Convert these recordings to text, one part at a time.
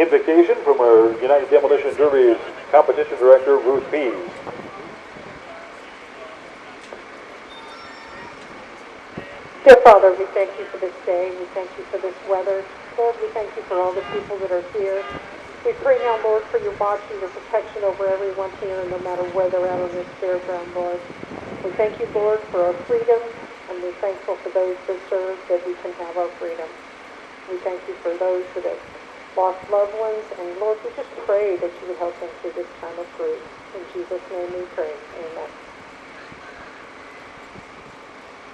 invitation from our United Demolition Derby competition director, Ruth Pease. Dear Father, we thank you for this day. We thank you for this weather. Lord, we thank you for all the people that are here. We pray now, Lord, for your watching, your protection over everyone here, no matter where they're at on this fairground, Lord. We thank you, Lord, for our freedom, and we're thankful for those that serve that we can have our freedom. We thank you for those that have lost loved ones, and Lord, we just pray that you would help them through this time of grief. In Jesus' name we pray. Amen.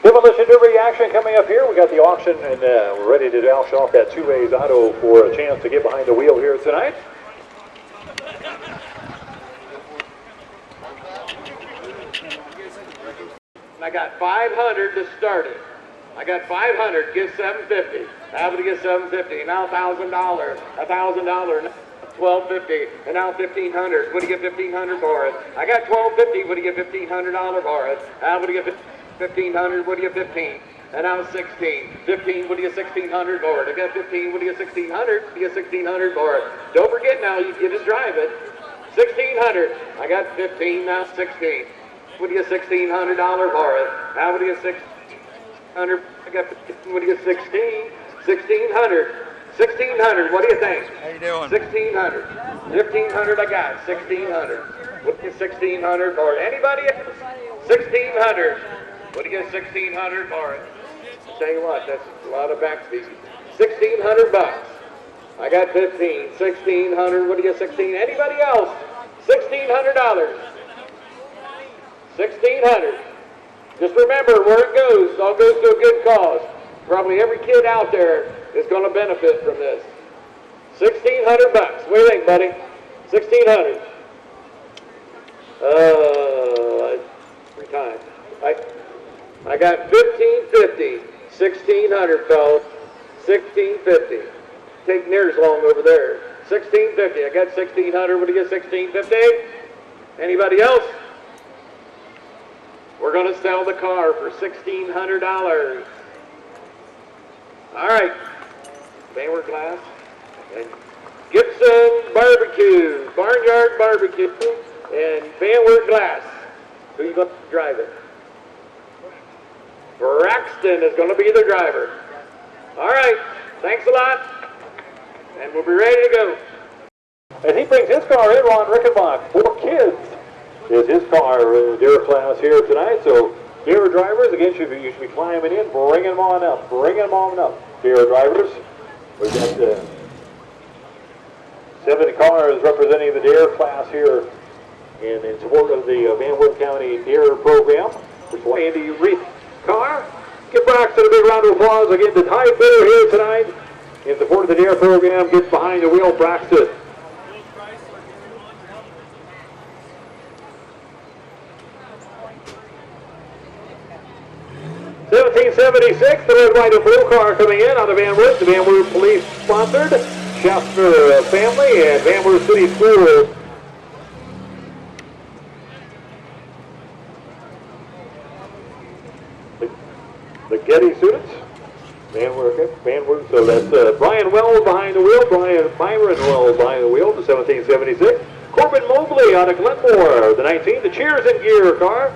Demolition Derby action coming up here. We got the auction, and we're ready to auction off that 2A's auto for a chance to get behind the wheel here tonight. I got 500 to start it. I got 500, get 750. Happy to get 750. Now $1,000, $1,000, $1,250, and now $1,500. What do you get $1,500 for it? I got $1,250. What do you get $1,500 for it? Happy to get $1,500. What do you get 15? And now 16. 15. What do you get 1,600 for it? I got 15. What do you get 1,600? What do you get 1,600 for it? Don't forget now, you get to drive it. 1,600. I got 15. Now 16. What do you get $1,600 for it? How do you get 600? I got 15. What do you get 16? 1,600. 1,600. What do you think? How you doing? 1,600. 1,500. I got 1,600. What do you get 1,600 for it? Anybody else? 1,600. What do you get 1,600 for it? I'll tell you what, that's a lot of backseat. 1,600 bucks. I got 15. 1,600. What do you get 16? Anybody else? $1,600. 1,600. Just remember where it goes. It all goes to a good cause. Probably every kid out there is going to benefit from this. 1,600 bucks. What do you think, buddy? 1,600. Every time. I got 1,550. 1,600, fellas. 1,650. Take near as long over there. 1,650. I got 1,600. What do you get? 1,650. Anybody else? We're going to sell the car for $1,600. All right. Banner glass. And Gibson Barbecue. Barnyard Barbecue. And Banner glass. Who are you going to drive it? Braxton is going to be the driver. All right. Thanks a lot. And we'll be ready to go. As he brings his car in, Ron Rickenbach, 4 kids is his car in the deer class here tonight. So deer drivers, again, you should be climbing in, bringing them on up, deer drivers. We've got 7 cars representing the deer class here in support of the Van Wert County Deer Program. This is Andy Reith car. Give Braxton a big round of applause. Again, the tie bidder here tonight in support of the Deer Program gets behind the wheel, Braxton. $1,776, the red, white, and blue car coming in out of Van Wert. The Van Wert Police sponsored, Schaffner family, and Van Wert City Schools. The Getty students, Van Wert, so that's Brian Wells behind the wheel, Byron Wells behind the wheel, the 1776. Corbin Mobley out of Glenmore, the 19, the Cheers and Gear car.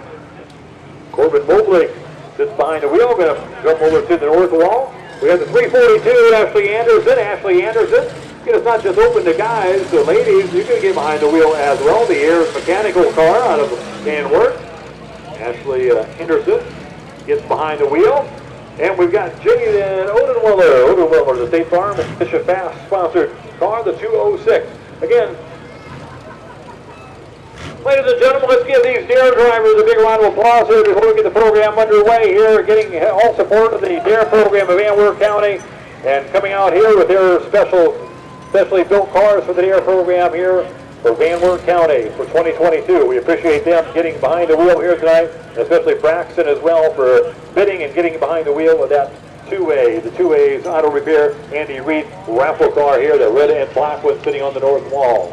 Corbin Mobley sits behind the wheel, going to jump over to the north wall. We have the 342, Ashley Anderson. It's not just open to guys, so ladies, you can get behind the wheel as well. The Ayers mechanical car out of Van Wert. Ashley Anderson gets behind the wheel. And we've got Jaden Odenwiller, the State Farm Bishop Fast sponsored car, the 206. Again, ladies and gentlemen, let's give these deer drivers a big round of applause here before we get the program underway here, getting all support of the Deer Program of Van Wert County, and coming out here with their specially built cars for the Deer Program here for Van Wert County for 2022. We appreciate them getting behind the wheel here tonight, especially Braxton as well for bidding and getting behind the wheel of that 2A, the 2A's Auto Repair Andy Reid raffle car here, the red and black one sitting on the north wall.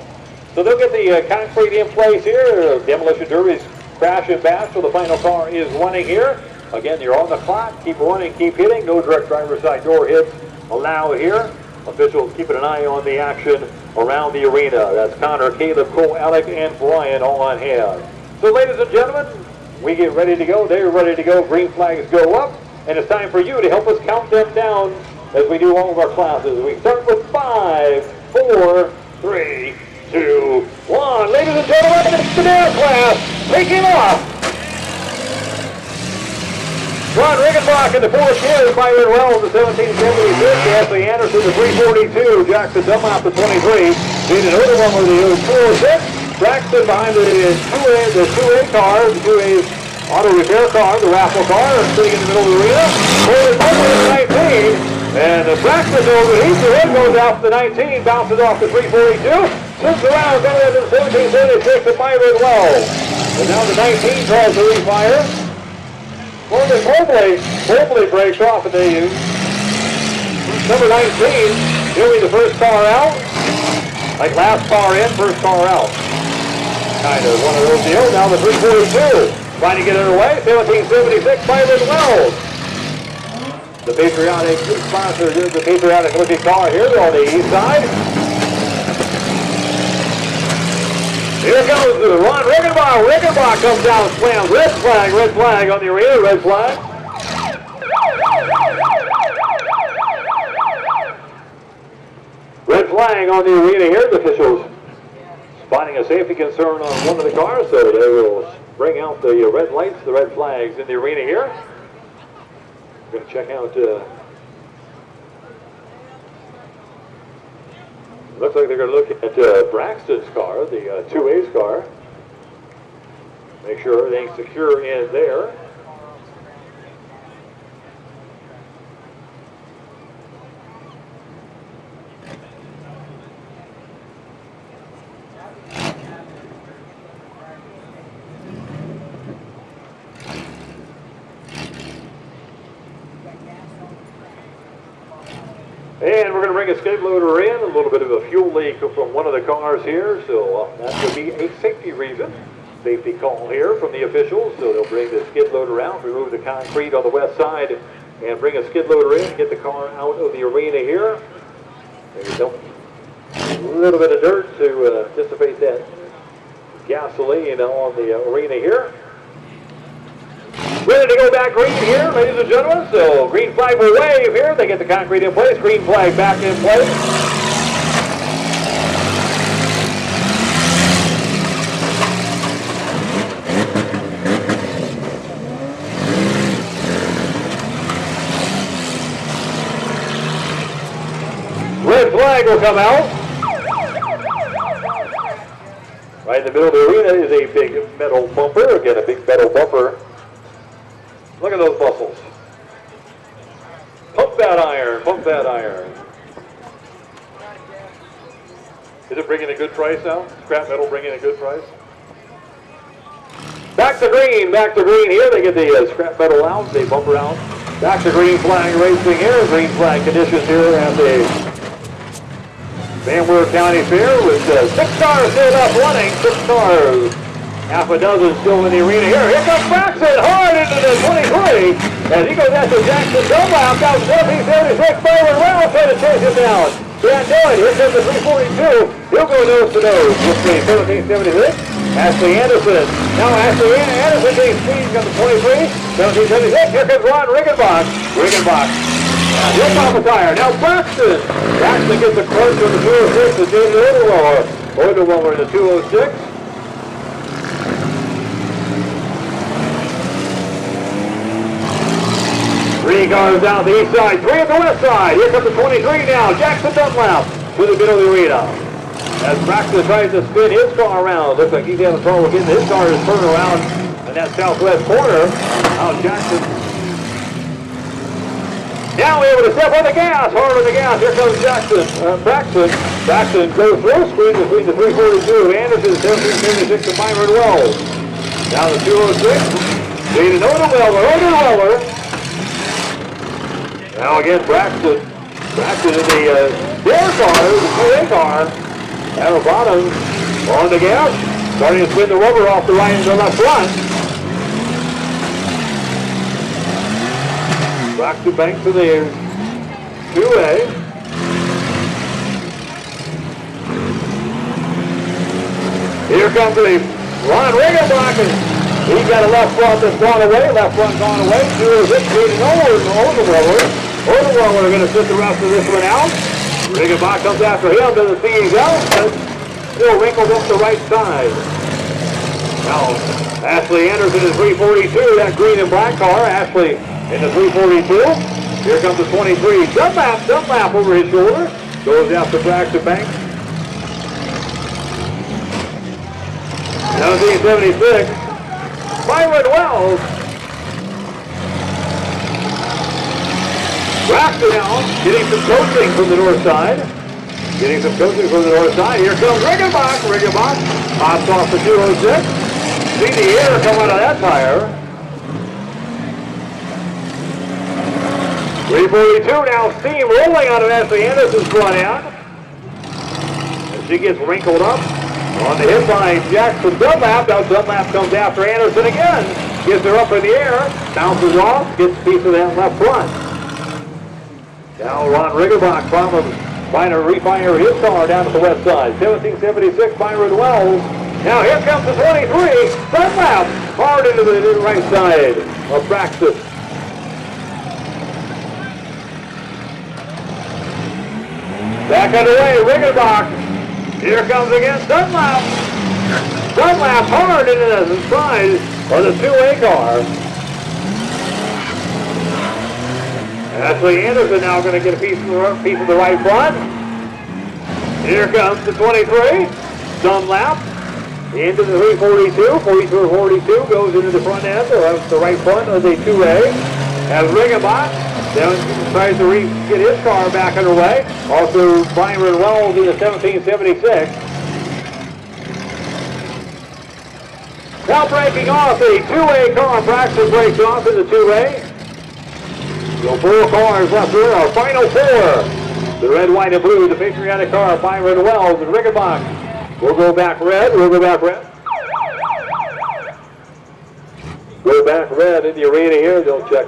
So they'll get the concrete in place here. Demolition Derby's crash and bash, so the final car is running here. Again, you're on the clock. Keep running, keep hitting. No direct driver's side door hits allowed here. Officials keeping an eye on the action around the arena. That's Connor, Caleb, Cole, Alec, and Brian all on hand. So ladies and gentlemen, we get ready to go. They're ready to go. Green flags go up. And it's time for you to help us count them down as we do all of our classes. We start with 5, 4, 3, 2, 1. Ladies and gentlemen, it's the dance class. Taking off. Ron Rickenbach in the 4th year, Byron Wells the 1776, Ashley Anderson the 342, Jackson Dunlap the 23, Jaden Oderwell the 206, Braxton behind the 2A car, the 2A auto repair car, the raffle car, sitting in the middle of the arena, Corey Mobley at 19, and Braxton over the east, the red goes out to the 19, bounces off the 342, swings around, going into the 1776 of Byron Wells, and now the 19 tries to refire. Morgan Mobley breaks off at the number 19, doing the first car out. Like last car in, first car out. Kind of one of those deals. Now the 342, trying to get it away. 1776, Byron Wells. The patriotic sponsor, the patriotic looking car here on the east side. Here goes the Ron Rickenbach. Rickenbach comes down, slams. Red flag on the arena, red flag. Red flag on the arena here. The officials spotting a safety concern on one of the cars, so they will bring out the red lights, the red flags in the arena here. We're going to check out looks like they're going to look at Braxton's car, the 2A's car. Make sure everything's secure in there. And we're going to bring a skid loader in, a little bit of a fuel leak from one of the cars here, so that would be a safety reason. Safety call here from the officials, so they'll bring the skid loader out, remove the concrete on the west side, and bring a skid loader in, get the car out of the arena here. Maybe dump a little bit of dirt to dissipate that gasoline on the arena here. Ready to go back green here, ladies and gentlemen. So green flag will wave here. They get the concrete in place. Green flag back in place. Red flag will come out. Right in the middle of the arena is a big metal bumper. Again, a big metal bumper. Look at those muscles. Pump that iron, pump that iron. Is it bringing a good price now? Scrap metal bringing a good price? Back to green here. They get the scrap metal out, they bumper out. Back to green flag racing here. Green flag conditions here at the Van Wert County Fair with 6 cars still up running, 6 cars. Half a dozen still in the arena here. Here comes Braxton hard into the 23. As he goes after Jackson Dunlap. Down 1776. Byron Wells trying to chase him down. Can't do it. Here comes the 342. He'll go nose to nose with the 1776. Ashley Anderson. Now Ashley Anderson getting speed on the 23. 1776. Here comes Ron Rickenbach. He'll pop a tire. Now Braxton. Braxton gets the crunch on the 206. The Jaden Oderweller in the 206. 3 cars down the east side, 3 at the west side. Here comes the 23 now. Jackson Dunlap to the middle of the arena. As Braxton tries to spin his car around. Looks like he's having trouble getting his car to turn around in that southwest corner. Now Jackson now able to step on the gas, hard on the gas. Here comes Braxton. Braxton goes through screen between the 342. Anderson, 1776 to Byron Wells. Now the 206. Jaden Oderweller. Now again, Braxton in the their car, the 2A car, at the bottom, on the gas, starting to spin the rubber off the right and the left front. Braxton banks to the 2A. Here comes the Ron Riggenbach, and he got a left front that's gone away. Left front gone away. Two is it, beating Odenweller. Odenweller going to sit the rest of this one out. Riggenbach comes after him, doesn't see he's out, but still wrinkles up the right side. Now, Ashley Anderson in 342, that green and black car. Ashley in the 342. Here comes the 23. Dunlap over his shoulder. Goes after Braxton Banks. 1776. Byron Wells. Braxton now getting some coaching from the north side. Here comes Riggenbach. Riggenbach pops off the 206. See the air come out of that tire. 342 now, steam rolling out of Ashley Anderson's front end. And she gets wrinkled up on the hit by Jackson Dunlap. Now Dunlap comes after Anderson again. Gets her up in the air, bounces off, gets a piece of that left front. Now Ron Riggenbach trying to refire his car down to the west side. 1776, Byron Wells. Now here comes the 23, Dunlap, hard into the right side of Braxton. Back underway, Riggenbach. Here comes again Dunlap. Dunlap hard into the side of the 2A car. Ashley Anderson now going to get a piece of the right front. Here comes the 23. Dunlap into the 342. 42 goes into the front end of the right front of the 2A. As Riggenbach tries to get his car back underway. Also, Byron Wells in the 1776. Now breaking off the 2A car. Braxton breaks off in the 2A. So 4 cars left here, our final 4. The red, white, and blue, the patriotic car, Byron Wells and Riggenbach. We'll go back red. Go back red in the arena here. They'll check.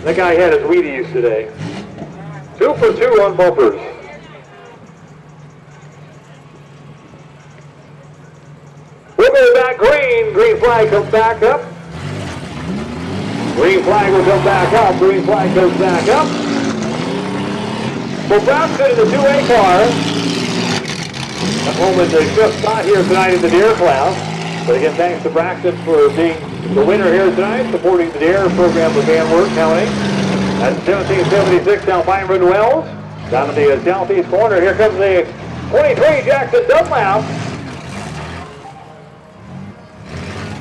That guy had his Wheaties today. 2 for 2 on bumpers. We'll go back green. Green flag comes back up. Green flag will come back up. Green flag goes back up. For Braxton in the 2A car. At home is the 5th spot here tonight in the Deer class. But again, thanks to Braxton for being the winner here tonight, supporting the Deer program with Van Wert County. At 1776, now Byron Wells. Down in the southeast corner, here comes the 23, Jackson Dunlap.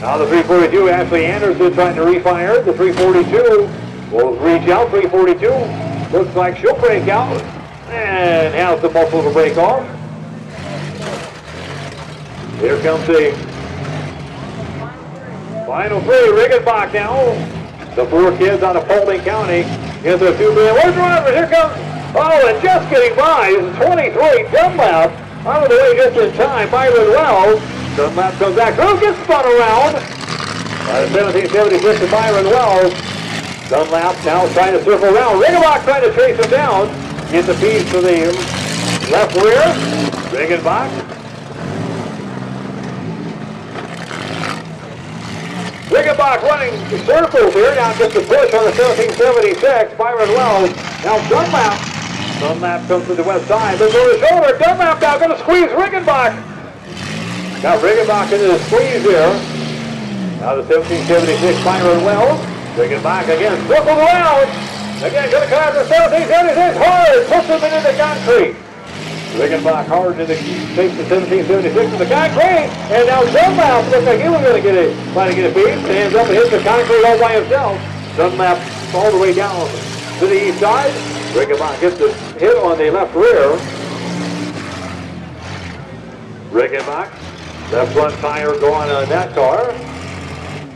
Now the 342, Ashley Anderson trying to refire. The 342 will reach out. 342 looks like she'll break out and has the muscle to break off. Here comes the final 3, Riggenbach now. The 4 kids out of Paulding County in the 2-man. Where's drivers? Here comes, and just getting by is 23, Dunlap. Out of the way just in time, Byron Wells. Dunlap comes back through, gets spun around. 1776 to Byron Wells. Dunlap now trying to circle around. Riggenbach trying to chase him down. Gets a piece to the left rear. Riggenbach. Riggenbach running circles here. Now just a push on the 1776. Byron Wells. Now Dunlap. Dunlap comes to the west side. Looks over the shoulder. Dunlap now going to squeeze Riggenbach. Now Riggenbach into the squeeze here. Now the 1776 Byron Wells. Riggenbach again circled around. Again going to come after 1776. Hard. Puts him into the concrete. Riggenbach hard to takes the 1776 to the concrete. And now Dunlap looks like he was going to try to get a piece. Stands up and hits the concrete all by himself. Dunlap all the way down to the east side. Riggenbach gets the hit on the left rear. Riggenbach. Left front tire going on that car.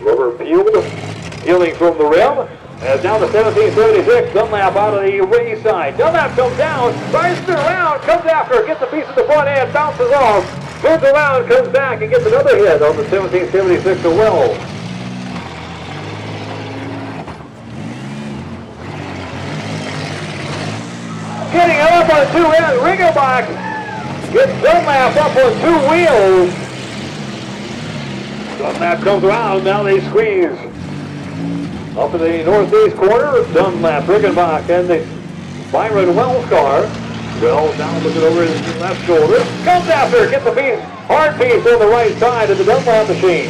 Rubber peeling from the rim. As now the 1776, Dunlap out of the east side. Dunlap comes down, tries to spin around, comes after, gets a piece of the front end, bounces off, spins around, comes back, and gets another hit on the 1776 to Wells. getting it up on two ends. Riggenbach gets Dunlap up on two wheels. Dunlap comes around, now they squeeze. Up in the northeast corner, Dunlap, Riggenbach, and the Byron Wells car. Wells now looking over his left shoulder. Comes after, gets the piece, hard piece on the right side of the Dunlap machine.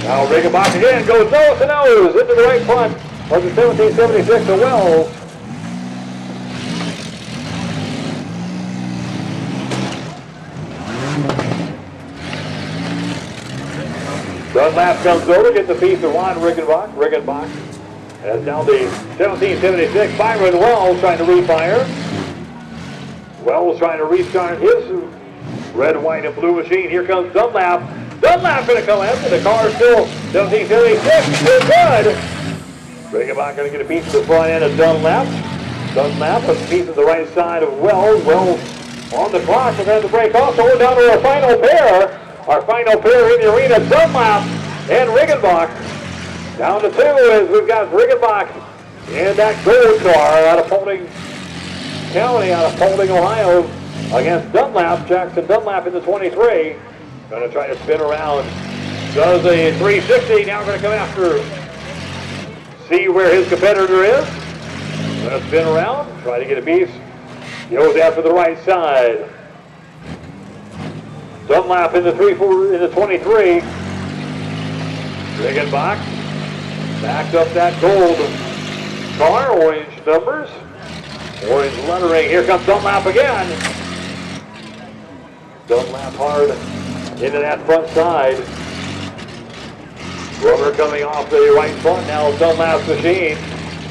Now Riggenbach again goes nose to nose into the right front of the 1776 to Wells. Dunlap comes over, gets the piece of Ron Riggenbach. Riggenbach has now the 1776. Byron Wells trying to refire. Wells trying to restart his red, white, and blue machine. Here comes Dunlap. Dunlap going to come in, the car is still 1776. Still good. Riggenbach going to get a piece of the front end of Dunlap. Dunlap puts a piece of the right side of Wells. Wells on the clock. We're going to break off. So we're down to our final pair. Our final pair in the arena, Dunlap and Riggenbach. Down to two as we've got Riggenbach in that gold car out of Paulding County, out of Paulding, Ohio, against Dunlap. Jackson Dunlap in the 23. Going to try to spin around. Does a 360. Now we're going to come after, see where his competitor is. Going to spin around, try to get a piece. Goes after the right side. Dunlap in the 23. Riggenbach backed up that gold car, orange numbers, orange lettering. Here comes Dunlap again. Dunlap hard into that front side. Rubber coming off the right front now. Dunlap's machine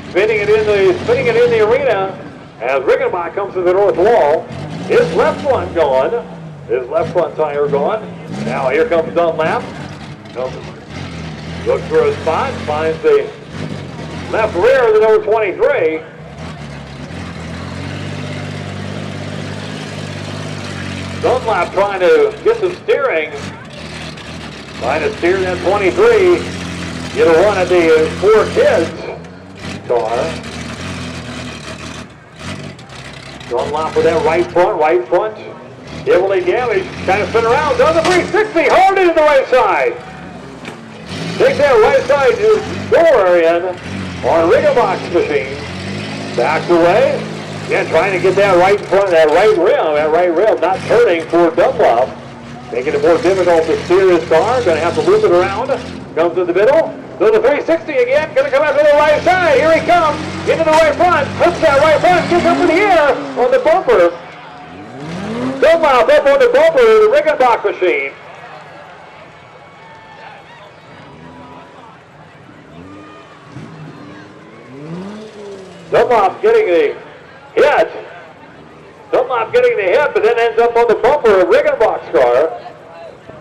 spinning it in the arena as Riggenbach comes to the north wall. His left front gone. His left front tire gone. Now here comes Dunlap. Looks for a spot. Finds the left rear of the number 23. Dunlap trying to get some steering. Trying to steer that 23. Get a run at the four kids car. Dunlap with that right front. Heavily damaged, kind of spin around, does a 360, hard into the right side. Takes that right side door in on Riggenbach's machine. Backs away, again trying to get that right front, that right rim not turning for Dunlap. Making it more difficult to steer his car, going to have to loop it around. Comes to the middle, does a 360 again, going to come out to the right side. Here he comes, into the right front, puts that right front, gets up in the air on the bumper. Dunlap up on the bumper of the Riggenbach machine. Dunlap getting the hit. But then ends up on the bumper of Riggenbach's car.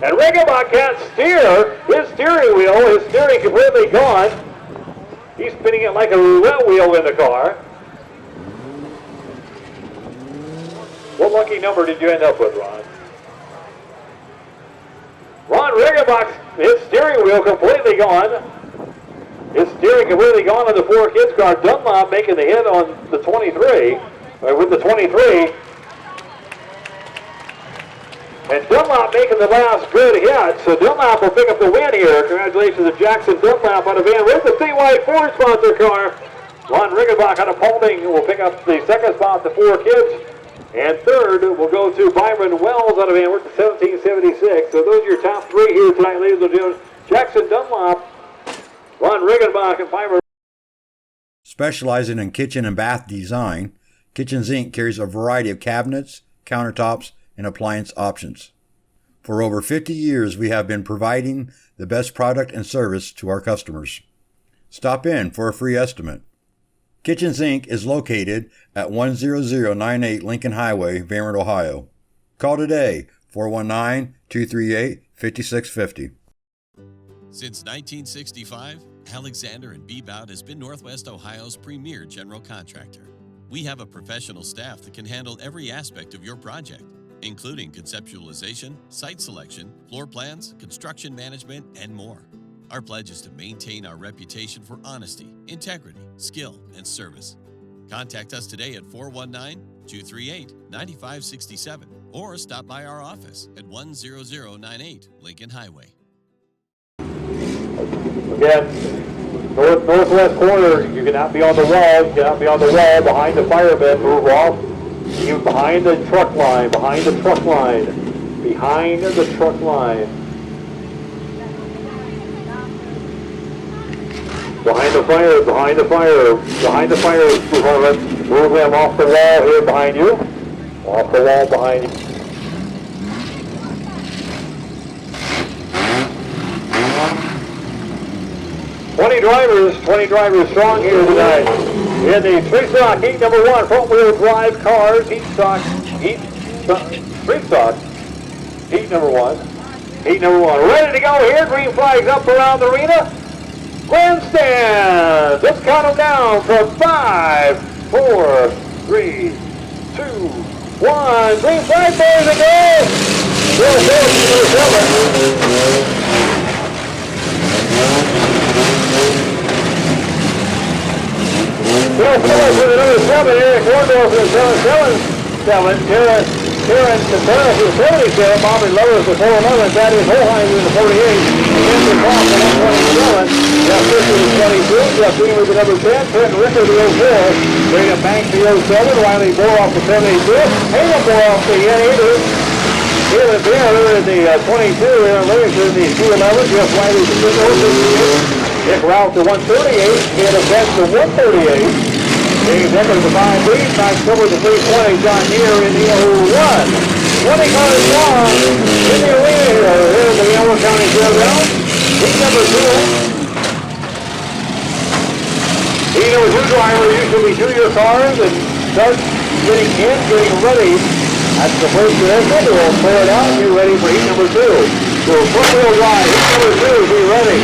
And Riggenbach can't steer his steering wheel. His steering completely gone. He's spinning it like a roulette wheel in the car. What lucky number did you end up with, Ron? Ron Riggenbach, his steering wheel completely gone. His steering completely gone on the four kids car. Dunlap making the hit on the 23, with the 23. And Dunlap making the last good hit. So Dunlap will pick up the win here. Congratulations to Jackson Dunlap out of Van with the statewide Ford sponsor car. Ron Riggenbach out of Paulding will pick up the second spot, the four kids. And third will go to Byron Wells out of Van Wert, 1776. So those are your top three here tonight, ladies and gentlemen. Jackson Dunlap, Ron Riggenbach, and Byron. Specializing in kitchen and bath design, Kitchens Inc. carries a variety of cabinets, countertops, and appliance options. For over 50 years, we have been providing the best product and service to our customers. Stop in for a free estimate. Kitchens Inc. is located at 10098 Lincoln Highway, Van Wert, Ohio. Call today, 419-238-5650. Since 1965, Alexander & Bebout has been Northwest Ohio's premier general contractor. We have a professional staff that can handle every aspect of your project, including conceptualization, site selection, floor plans, construction management, and more. Our pledge is to maintain our reputation for honesty, integrity, skill, and service. Contact us today at 238-9567 or stop by our office at 10098 Lincoln Highway. Again, northwest corner, you cannot be on the wall, you cannot be on the wall behind the fire pit, move off. You behind the truck line, behind the truck line, behind the truck line. Behind the fire, behind the fire, behind the fire, move them off the wall here behind you. Off the wall behind you. Twenty drivers strong here tonight. In the street stock heat number 1, front wheel drive cars, street stock, heat number 1. Heat number 1. Ready to go here, green flags up around the arena. Grandstands, let's count them down from 5, 4, 3, 2, 1. Green flag, boys and girls. Bill Phillips with another 7 here. Corndorf with 7. Karen Contreras with 77. Bobby Lovers with 411. Thaddeus Holheim with 48. Andrew Cross with 127. Jeff Fisher with 22. Jeff Dean with the number 10. Trenton Ricker with 04. Brandon Banks the 07. Riley Boroff with 72. Hayden Boroff the 80. Caleb Bear in the 22. Aaron Lewis in the 211. Jeff Wiley with 58. Nick Ralph to 138, Caleb Best to 138, James Eckers to 5 lead, Mike Silver to 320, John Deere in the 01. 20 cars long in the arena here in the Elmer County Fairgrounds. Heat number 2. Heat number 2 driver usually do your cars and start getting in, getting ready. That's the first position. We'll clear it out and be ready for heat number 2. So front wheel drive, heat number 2, be ready.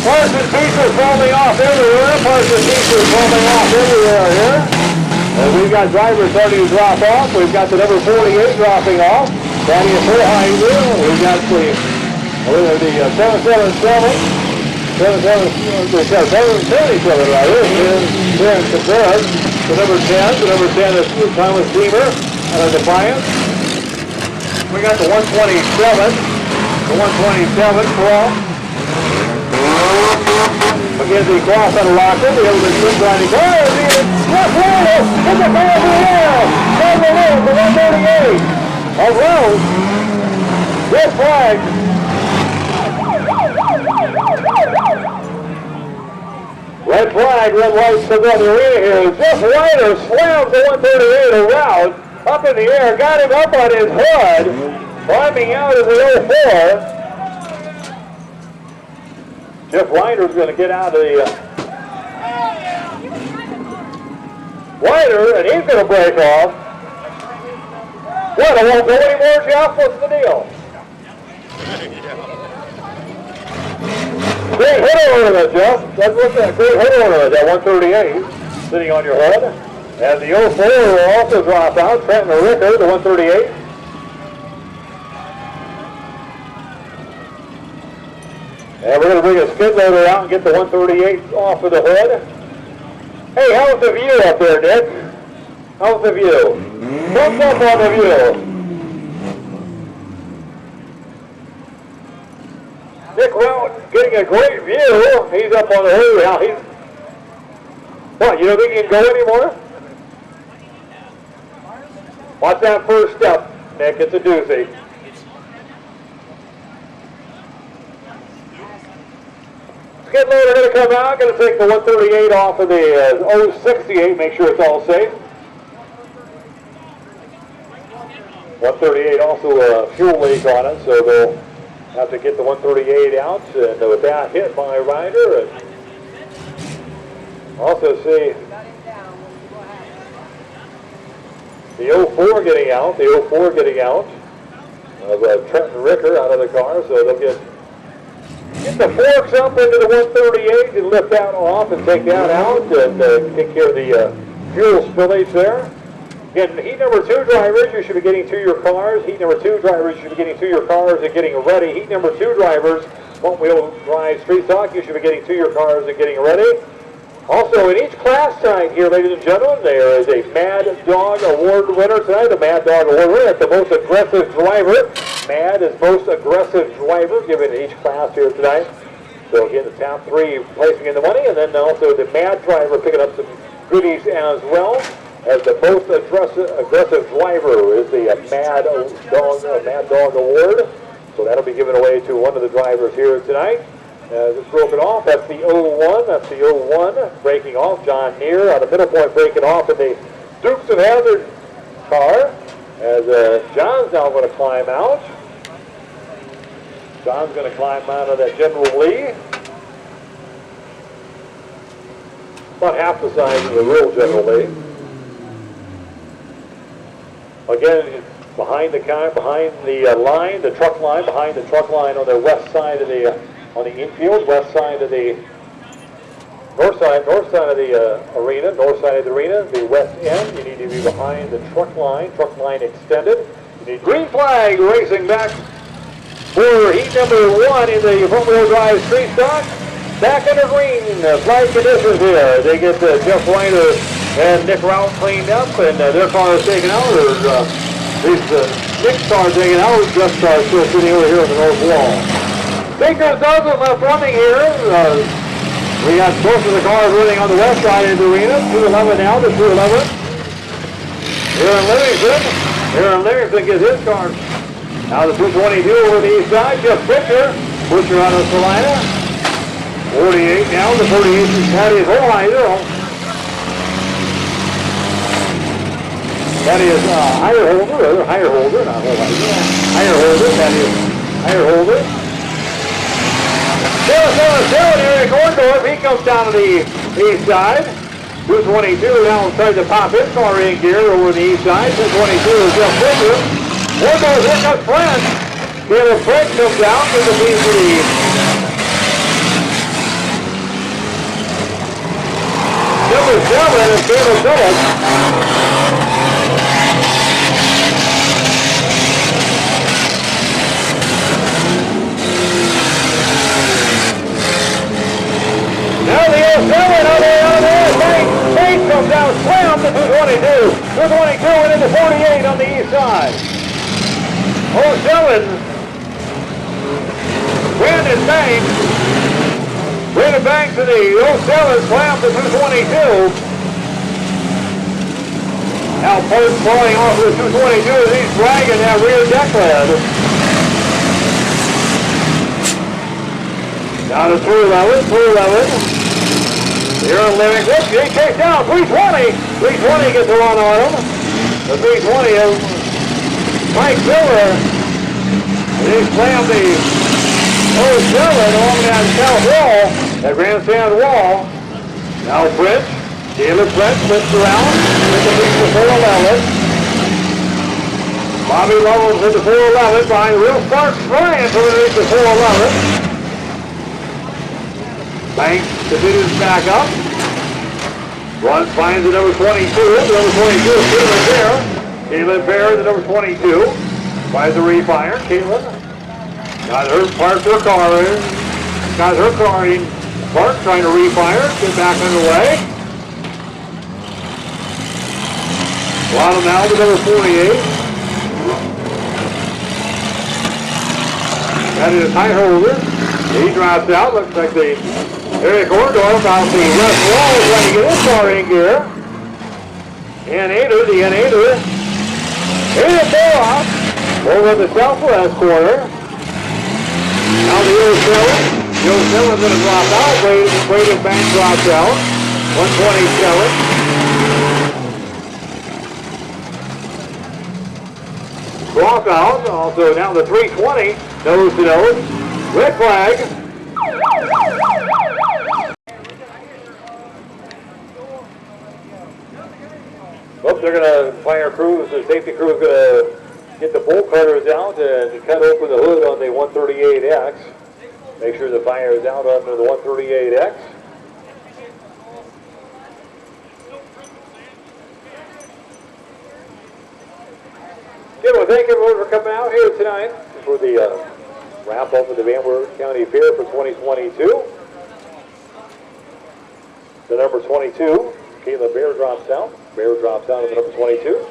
Parts and pieces falling off everywhere. Parts and pieces falling off everywhere here. And we've got drivers starting to drop off. We've got the number 48 dropping off. Thaddeus Holheim here. We've got the 777. 777 right here. Karen Contreras. The number 10 is Thomas Deemer out of Defiance. We got the 127. The 127 Cross. McKenzie Cross on the rocker. The other is good grinding. Oh, left wheel! It's a ball in the air! Over the 138. Around. Red flag. Red flag, red lights to the arena here. Jeff Ryder slams the 138 around, up in the air, got him up on his hood, climbing out of the 04. Jeff Ryder's going to get out of the Ryder, and he's going to break off. What, it won't go anymore, Jeff? What's the deal? Great hit ornament, Jeff. Let's look at that great hit ornament, that 138 sitting on your hood. And the 04 will also drop out. Trenton Ricker, the 138. And we're going to bring a skid loader out and get the 138 off of the hood. Hey, how's the view up there, Nick? How's the view? Thumbs up on the view. Nick Rout getting a great view. He's up on the hood now. What, you don't think he can go anymore? Watch that first step, Nick. It's a doozy. Skid loader going to come out. Going to take the 138 off of the 068. Make sure it's all safe. 138 also a fuel leak on it, so they'll have to get the 138 out, and with that hit by Ryder, and also see the 04 getting out, of Trenton Ricker out of the car, so they'll get the forks up into the 138 and lift that off and take that out and take care of the fuel spillage there. Again, heat number 2 drivers, you should be getting to your cars. Heat number 2 drivers, you should be getting to your cars and getting ready. Heat number 2 drivers, front wheel drive street stock. You should be getting to your cars and getting ready. Also, in each class tonight here, ladies and gentlemen, there is a Mad Dog Award winner tonight. The Mad Dog Award winner at the most aggressive driver. Mad is most aggressive driver given in each class here tonight. So again, the top 3 placing in the money, and then also the Mad driver picking up some goodies as well. As the most aggressive driver is the Mad Dog Award. So that'll be given away to one of the drivers here tonight. As it's broken off, that's the 01. That's the 01 breaking off. John Neer on the middle point breaking off in the Dukes of Hazzard car. As John's now going to climb out. John's going to climb out of that General Lee. About half the size of the real General Lee. Again, it's behind the car, behind the line, the truck line, behind the truck line on the west side of the on the infield, west side of the north side of the arena, the west end. You need to be behind the truck line extended. You need green flag racing back for heat number 1 in the front wheel drive street stock. Back under green flag conditions here. They get Jeff Reiner and Nick Rout cleaned up, and their car is taken out. Nick's car taken out. Jeff's car is still sitting over here on the north wall. Baker's dozen left running here. We got most of the cars running on the west side of the arena. 211 now to 211. Aaron Livingston gets his car. Now the 222 over the east side. Jeff Butcher out of Salina. 48 now. The 48 is Patty Holheiser. That is Higher Holder, not Holheiser. Higher Holder, that is Higher Holder. Eric Orndorff, he comes down to the east side. 222 now tries to pop his car in gear over the east side. 222 is Jeff Butcher. Orndorff, here comes French. Caleb French comes down to the PCD. Number 7 is Caleb Phillips. Now the 07 on there, Tate comes down, slam to 222. 222 and into 48 on the east side. 07, Brandon Banks to the 07, slam to 222. Now Post falling off of the 222 as he's dragging that rear deck lid. Down to 311. Here on Livingston, he takes down 320. 320 gets a run on him. The 320 of Mike Miller. And he slammed the 07 along that south wall, that grandstand wall. Now French, Caleb French flips around with the 411. Bobby Lovell with the 411 behind the wheel, starts trying to reach the 411. Banks continues back up. Runs, finds the number 22. The number 22 is Caitlin Bear. Caitlin Bear, the number 22. Finds the refire. Caitlin got her, parked her car in. Got her car in park, trying to refire. Get back underway. Bottom now to number 48. That is High Holder. He drops out. Looks like the Eric Orndorff out the left wall trying to get his car in gear. N8er, the N8er. Here's the off over the southwest corner. Now the 07. The 07 is going to drop out. Braden Banks drops out. 127. Drop out. Also now the 320. Nose to nose. Red flag. Well, they're going to, fire crews, the safety crew is going to get the bolt cutters out and cut open the hood on the 138X. Make sure the fire is out under the 138X. Yeah, well, thank everyone for coming out here tonight for the Wrap up with the Van Wert County Fair for 2022. The number 22, Caitlin Bear drops down. Bear drops down to the number 22.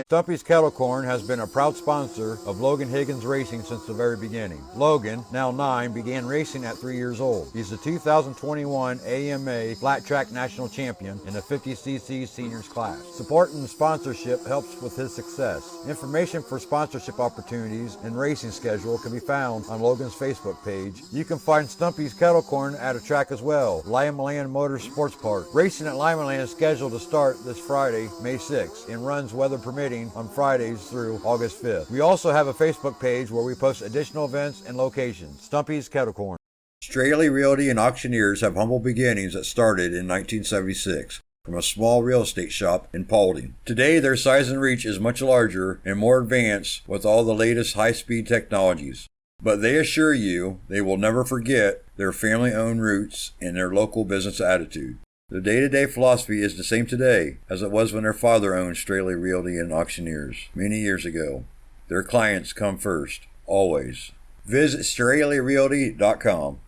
Stumpy's Kettle Korn has been a proud sponsor of Logan Higgins Racing since the very beginning. Logan, now 9, began racing at 3 years old. He's the 2021 AMA Flat Track National Champion in the 50cc seniors class. Support and sponsorship helps with his success. Information for sponsorship opportunities and racing schedule can be found on Logan's Facebook page. You can find Stumpy's Kettle Korn at a track as well, Limaland Motor Sports Park. Racing at Limaland is scheduled to start this Friday, May 6th, and runs weather permitting on Fridays through August 5th. We also have a Facebook page where we post additional events and locations. Stumpy's Kettle Korn. Straley, Realty, and Auctioneers have humble beginnings that started in 1976 from a small real estate shop in Paulding. Today, their size and reach is much larger and more advanced with all the latest high-speed technologies. But they assure you they will never forget their family-owned roots and their local business attitude. Their day-to-day philosophy is the same today as it was when their father owned Straley Realty and Auctioneers many years ago. Their clients come first, always. Visit StraleyRealty.com.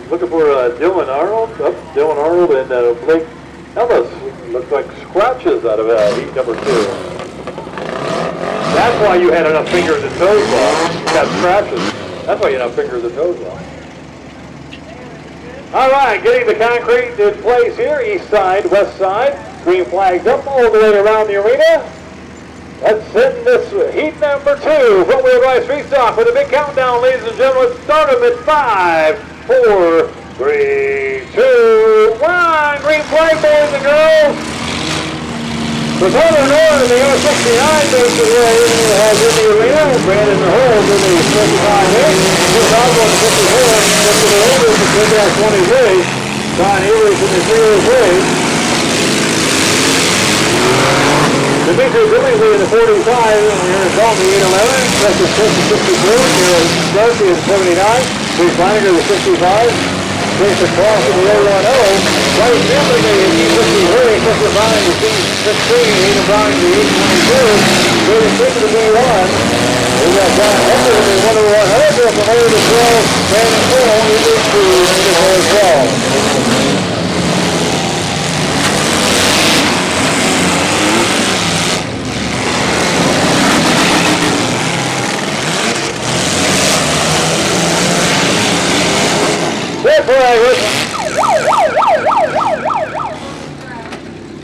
Looking for Dylan Arnold. Dylan Arnold and Blake Ellis. Looks like scratches out of heat number 2. That's why you had enough fingers and toes left. You got scratches. That's why you had enough fingers and toes left. All right, getting the concrete in place here, east side, west side. Green flags up all the way around the arena. Let's send this heat number 2, front wheel drive street stock with a big countdown, ladies and gentlemen. Let's start them at 5, 4, 3, 2, 1. Green flag, boys and girls. The Southern North in the R69 goes to has in the arena. Brandon Holmes in the 55A. Chris Oswald in the 54. Justin Overs in the 23. Don Evers in the 303. Dimitri Billingsley in the 45. Aaron Dalton in the 811. Justice Smith in the 64. Aaron Darcy in the 79. Chris Flanagan in the 65. Jason Cross in the 010. Bryce Finley in the 53. Christopher Bryan in the 16. Aidan Bryan in the 822. David Smith in the B1. We got John Henry in the 101. From 8 to 12. Brandon Cole in the 2 as well.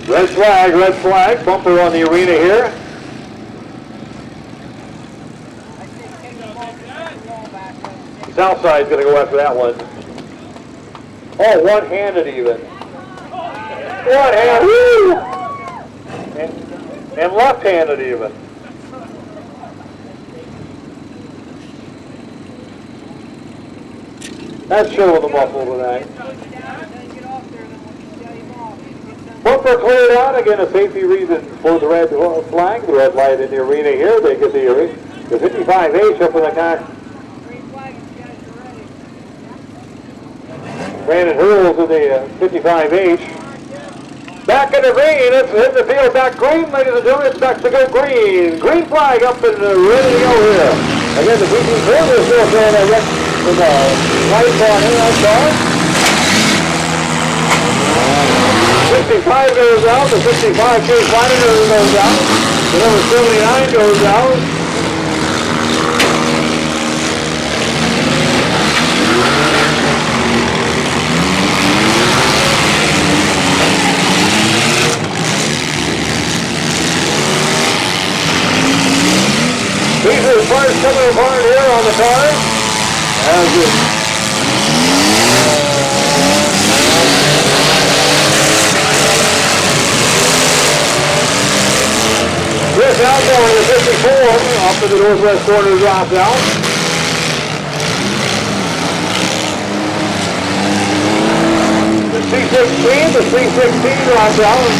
Red flag, red flag, bumper on the arena here. South side's going to go after that one. Oh, one-handed even. One-handed, woo! And left-handed even. That's showing the muffle tonight. Bumper cleared out. Again, a safety reason for the red flag. The red light in the arena here. They get the 55H up in the car. Brandon Hurls in the 55H. Back in the green. It's in the field. Back green, ladies and gentlemen. It's back to go green. Green flag up and ready to go here. Again, the BT Korn is still showing a red with a light on here. I'm sorry. 65 goes out, the 65 Chase Flanagan goes out, the number 79 goes out. These are the parts coming apart here on the car. Chris Almore in the 54, off to the northwest corner drops out. The C16 drops out.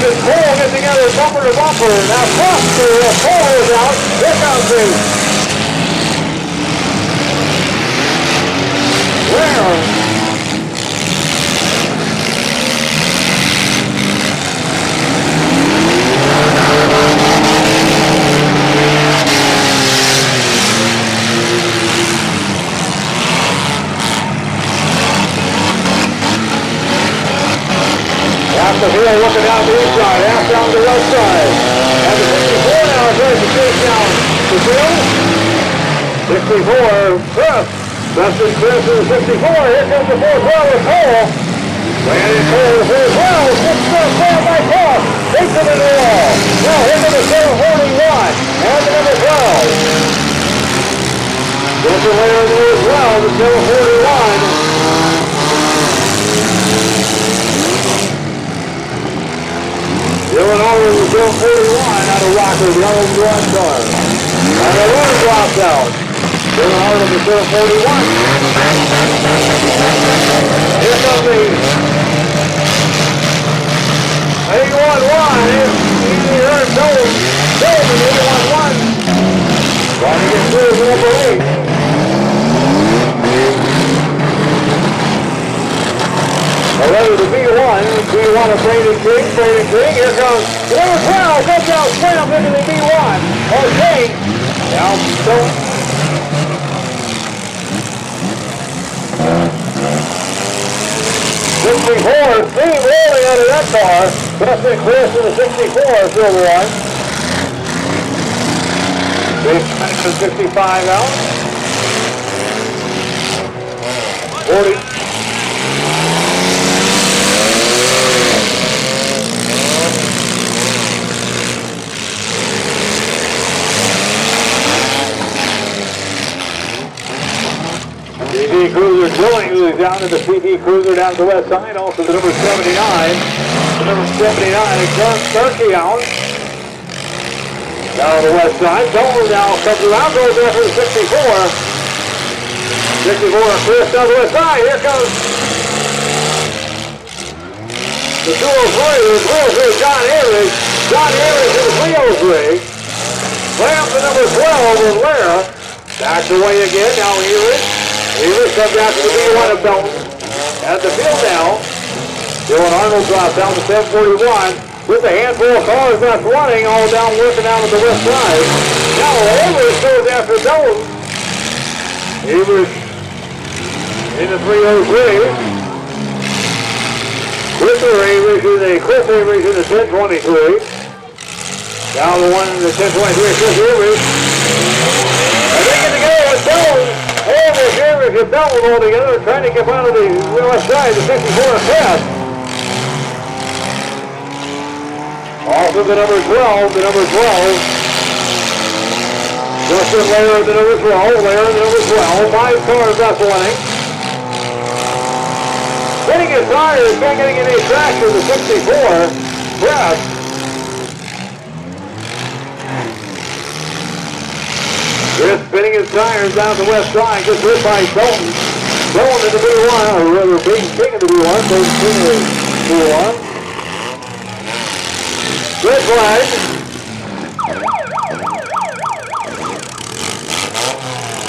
and Cole get together bumper to bumper. Now Foster, Cole is out. Here comes the Wert. Half the hill looking down the east side, half down the west side. And the 64 now tries to chase down the field. 64, Chris. Dustin Chris in the 64. Here comes the 412 with Cole. Landon Cole with 412. 6 down by Cross. Takes it into the wall. Now here comes the 741 and the number 12. Just a layer in there as well, the 741. Illinois with the 41 out of Rocker, the old one car. And the runner drops out. Illinois with the 41. Here comes the 81-1. Easy earned Dolan. Dolan, 81-1. Trying to get through the number 8. Already the B1 of Brandon King, here comes the number 12, comes out, slams into the B1, or King, now Stone. 64, steam rolling out of that car, Dustin Chris in the 64, silver one. Big 65 out. 40. CD Cruiser Drilling, who's down to the CD Cruiser down to the west side. Also the number 79. The number 79, John Stumpy out. Down on the west side. Dolan now comes around, goes there for the 64. 64, Chris down the west side. Here comes the 203. The 203, John Ayers. John Ayers in the 303. Slams the number 12 with Lara. Backs away again. Now Ayers. Ayers comes out to the B1 of Belton. At the field now, Dylan Arnold drops down to 741 with a handful of cars left running, all down working out at the west side. Now Ayers goes after Belton. Ayers in the 303. Chris Ayers in the 1023. Now the one in the 1023, Chris Ayers. And they get together with Belton. And the Ayers and Belton all together trying to get out of the west side, the 54 pass. Also the number 12. Justin Lair, the number 12. Lair, the number 12. 5 cars left running. Getting his tires, not getting any traction, the 64. Press. Chris spinning his tires down the west side, just hit by Dalton. Dalton in the B1, or rather Big King in the B1, Big King in the B1. Red flag.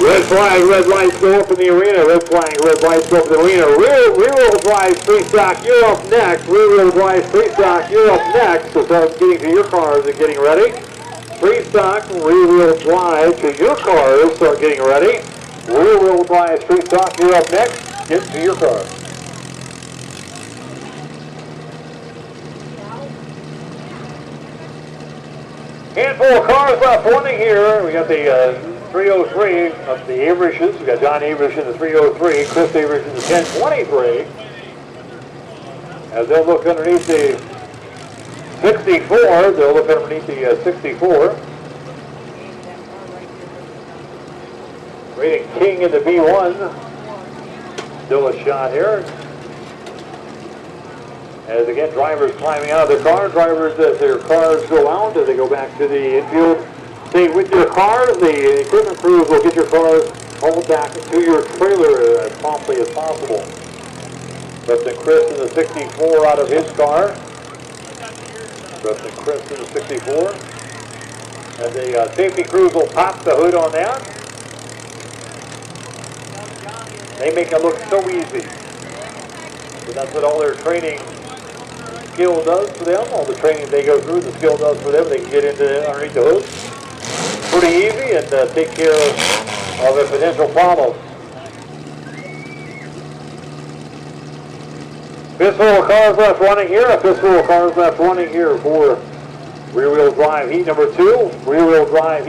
Red flag, red lights go up in the arena. Red flag, red lights go up in the arena. Rear-wheel drive pre-stock, you're up next. Rear-wheel drive pre-stock, you're up next. So start getting to your cars and getting ready. Pre-stock, rear-wheel drive to your cars, start getting ready. Rear-wheel drive, pre-stock, you're up next. Get to your car. Handful of cars left running here. We got the 303 of the Averishes. We got John Averish in the 303, Chris Averish in the 1023. As they'll look underneath the 64, they'll look underneath the 64. Rating King in the B1. Still a shot here. As again, drivers climbing out of their car. Drivers, as their cars go out, as they go back to the infield, stay with your cars. The equipment crews will get your cars hauled back to your trailer as promptly as possible. Dustin Chris in the 64 out of his car. Trusting Chris to the 64. And the safety crews will pop the hood on that. They make it look so easy. But that's what all their training skill does for them. All the training they go through, the skill does for them. They can get into underneath the hood pretty easy and take care of a potential problem. Fistful of cars left running here. A fistful of cars left running here for rear-wheel drive heat number 2. Rear-wheel drive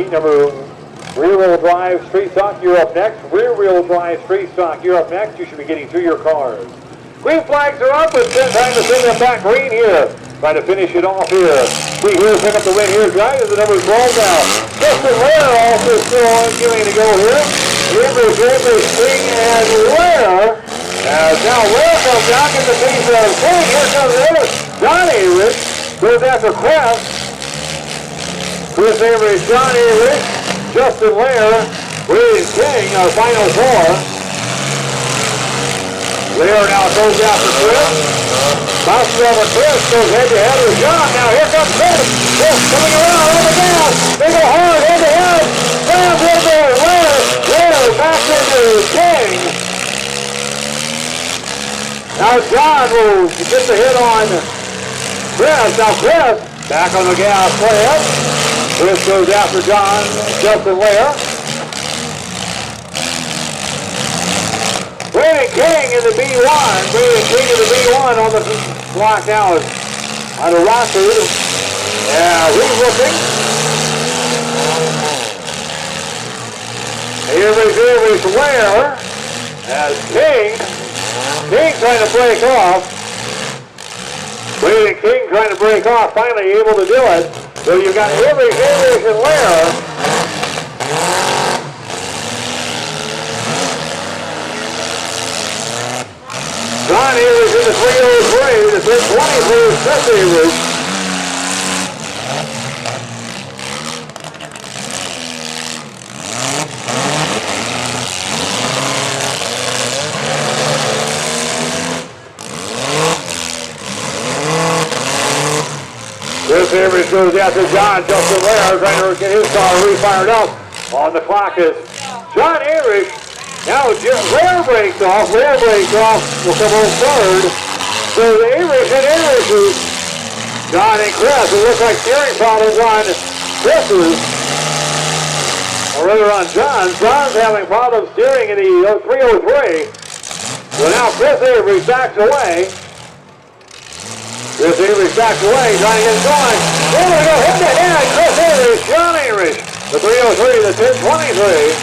street stock, you're up next. Rear-wheel drive street stock, you're up next. You should be getting to your cars. Green flags are up. It's time to send them back green here. Trying to finish it off here. See here, pick up the win here. Guy is the number 12 now. Justin Ware also still on giving to go here. Amber, Spring, and Ware. As now Ware comes out in the face of King. Here comes the other. Johnny Rich goes after Kraft. Chris Avery, Johnny Rich, Justin Ware, Wade King, our final 4. Ware now goes after Chris. Bounces over Chris, goes head-to-head with John. Now here comes Chris. Chris coming around on the gas. They go hard head-to-head. Slams into Ware. Ware back into King. Now John will get the hit on Chris. Now Chris back on the gas plan. Chris goes after John. Justin Ware. Brandon King in the B1. Brandon King in the B1 on the block now on the roster. Yeah, re-looking. Here's Ware as King trying to break off. Brandon King trying to break off, finally able to do it. So you've got Avery and Ware. John Avery's in the 303, the 323 is Chris Avery. Chris Avery goes after John. Justin Ware trying to get his car re-fired up. On the clock is John Avery. Now Ware breaks off. Ware breaks off. Will come on third. So Avery and Avery. John and Chris. It looks like steering problems on Chris's. Or rather on John's. John's having problems steering in the 303. So now Chris Avery backs away. Chris Avery backs away, trying to get it going. They're going to go head-to-head. Chris Avery, John Avery. The 303, the 1023.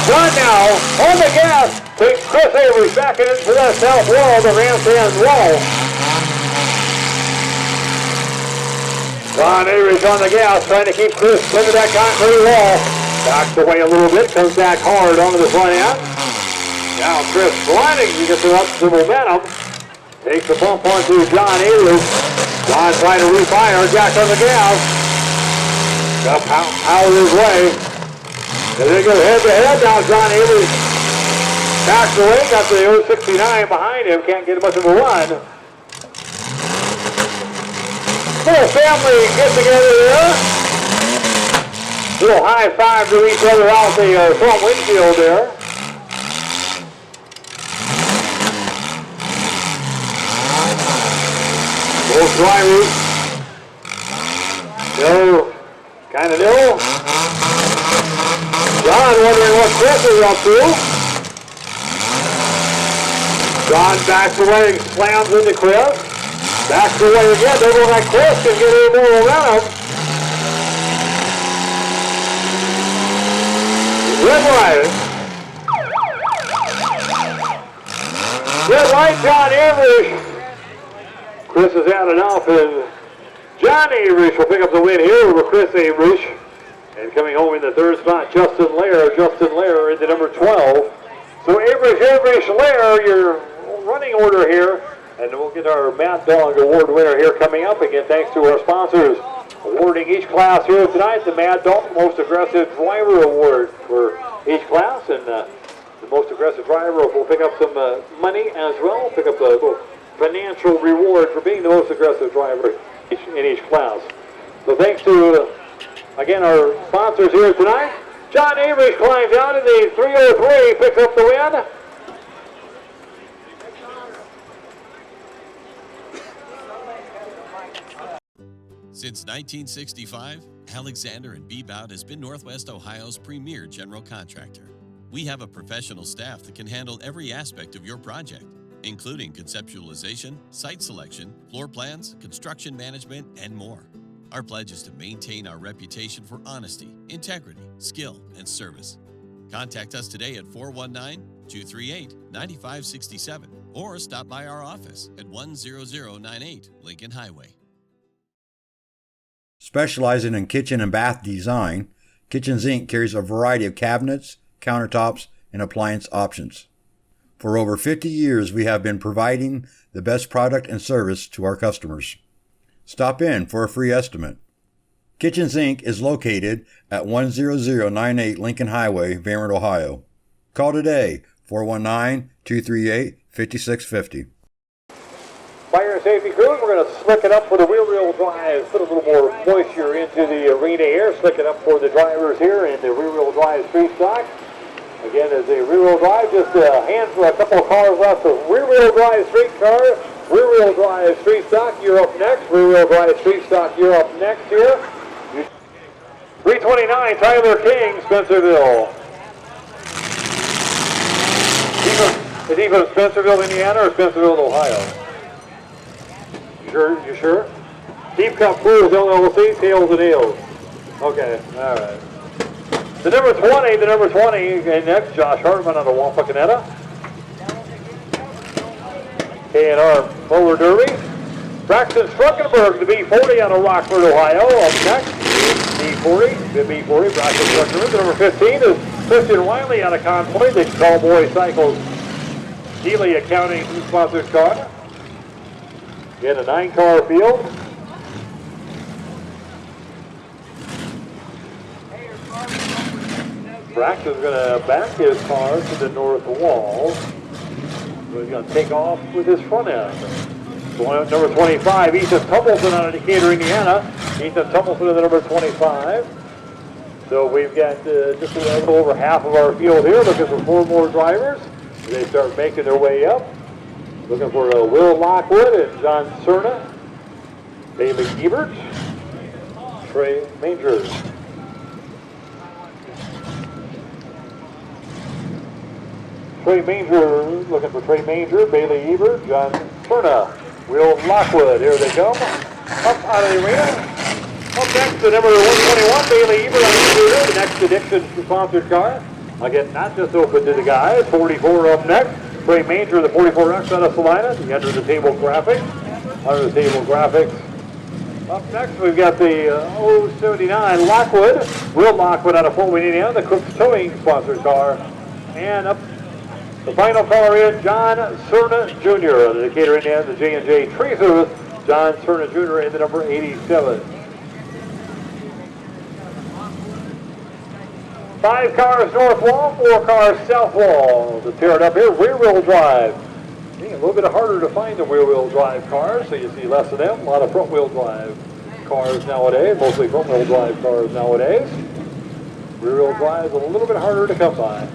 John now on the gas. Takes Chris Avery back into that south wall, the grandstand wall. John Avery's on the gas, trying to keep Chris into that concrete wall. Backs away a little bit, comes back hard onto the front end. Now Chris sliding, he gets up to momentum. Takes the bump onto John Avery. John trying to refire, Jack on the gas. Got to power his way. As they go head-to-head, now John Avery backs away, got the 069 behind him, can't get much of a run. Little family get together there. Little high five to each other out the front windshield there. Little dry roof. No, kind of new. John wondering what Chris is up to. John backs away, slams into Chris. Backs away again. They look like Chris can get a little more momentum. Red light. Red light, John Avery. Chris has had enough, and John Avery will pick up the win here over Chris Avery. And coming home in the third spot, Justin Lair. Justin Lair into number 12. So Avery, Lair, your running order here. And we'll get our Mad Dog Award winner here coming up. Again, thanks to our sponsors. Awarding each class here tonight, the Mad Dog Most Aggressive Driver Award for each class. And the most aggressive driver will pick up some money as well. Pick up a little penny financial reward for being the most aggressive driver in each class. So thanks to, again, our sponsors here tonight. John Avery climbs out in the 303, picks up the win. Since 1965, Alexander and Bebout has been Northwest Ohio's premier general contractor. We have a professional staff that can handle every aspect of your project, including conceptualization, site selection, floor plans, construction management, and more. Our pledge is to maintain our reputation for honesty, integrity, skill, and service. Contact us today at 419-238-9567 or stop by our office at 10098 Lincoln Highway. Specializing in kitchen and bath design, Kitchens Inc. carries a variety of cabinets, countertops, and appliance options. For over 50 years, we have been providing the best product and service to our customers. Stop in for a free estimate. Kitchens Inc. is located at 10098 Lincoln Highway, Van Wert, Ohio. Call today, 419-238-5650. Fire and safety crews, we're going to slick it up for the rear-wheel drive, put a little more moisture into the arena here, slick it up for the drivers here in the rear-wheel drive street stock. Again, as a rear-wheel drive, just a handful, a couple of cars left of rear-wheel drive street car, rear-wheel drive street stock, you're up next, rear-wheel drive street stock, you're up next here. 329, Tyler King, Spencerville. Is he from Spencerville, Indiana, or Spencerville, Ohio? You sure? Deep Cup Crews LLC, Tails and Eels. Okay, all right. The number 20, and next, Josh Hartman on the Wapakoneta. K&R Mower Derby. Braxton Struckenberg, the B40 out of Rockford, Ohio, up next. B40, Braxton Struckenberg. The number 15 is Christian Wiley out of Convoy, the Callboy Cycles Dealey Accounting sponsored car. In a 9-car field. Braxton's going to back his car to the north wall. So he's going to take off with his front end. So number 25, Ethan Tumbleton out of Decatur, Indiana. Ethan Tumbleton in the number 25. So we've got just a little over half of our field here, looking for 4 more drivers. They start making their way up. Looking for Will Lockwood and John Cerna, Bailey Ebert, Trey Manger. Looking for Trey Manger, Bailey Ebert, John Cerna, Will Lockwood. Here they come. Up out of the arena. Up next to number 121, Bailey Ebert on the scooter, the next Addiction sponsored car. Again, not just open to the guys. 44 up next. Trey Manger, the 44X out of Salina, the under the table graphics. Up next, we've got the 079 Lockwood, Will Lockwood out of Fort Wayne, Indiana, the Cook's Towing sponsored car. And up the final car in, John Cerna Jr., the Decatur, Indiana, the J&J Tracers, John Cerna Jr. in the number 87. 5 cars north wall, 4 cars south wall. To tear it up here, rear-wheel drive. A little bit harder to find the rear-wheel drive cars, so you see less of them. A lot of front-wheel drive cars nowadays, mostly front-wheel drive cars nowadays. Rear-wheel drive is a little bit harder to come by.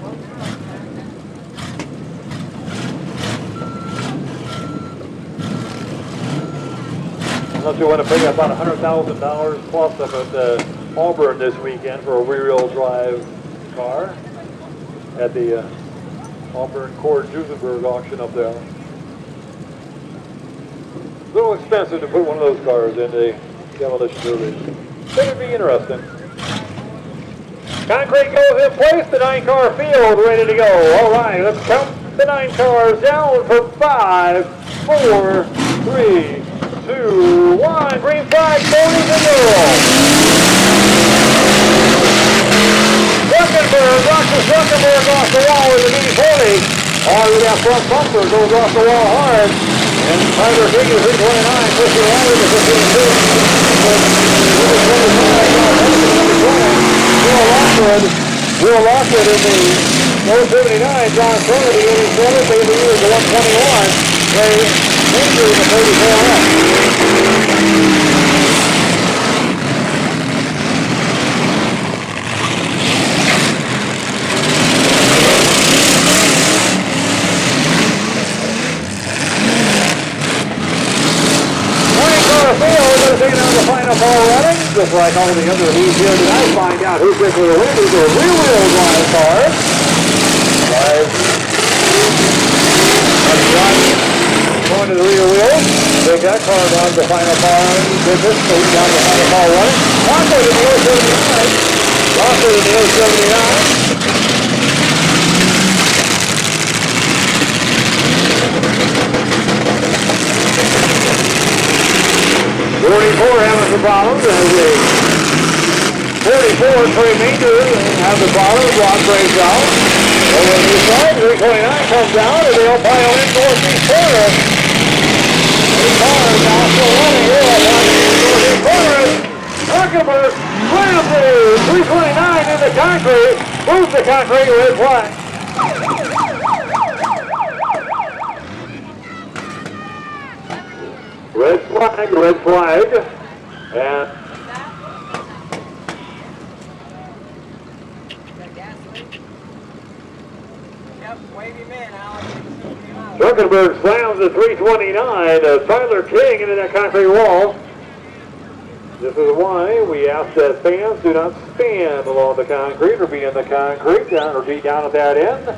Unless you want to pay about $100,000 plus up at Auburn this weekend for a rear-wheel drive car at the Auburn Korn Duesenberg auction up there. A little expensive to put one of those cars in the Demolition Derby. It would be interesting. Concrete goes in place, the 9-car field ready to go. All right, let's count the 9 cars down for 5, 4, 3, 2, 1. Green flag, 40 to go. Zuckerberg off the wall with the B40. All with that front bumper goes off the wall hard. And Tyler King is 329, Christian Wiley is 322. Will Lockwood in the 079, John Cerna the 87, Bailey Ebert the 121, Ray Major in the 34F. The final ball running, just like all the other leads here tonight. Find out who's in for the win. These are rear-wheel drive cars. Drive. Going to the rear wheel. Take that car down to the final ball business. Move down to the final ball running. Rocco to the 079. Rocco to the 079. 44 having some problems as a 44 Trey Major has the problems. Block breaks out. Over on the side, 329 comes down and they'll pile in northeast corner. The car is now still running here on northeast corner. Zuckerberg slams it. 329 in the concrete. Moves the concrete red flag. Red flag, and Zuckerberg slams the 329 Tyler King into that concrete wall. This is why we ask that fans do not stand along the concrete or be in the concrete down or be down at that end.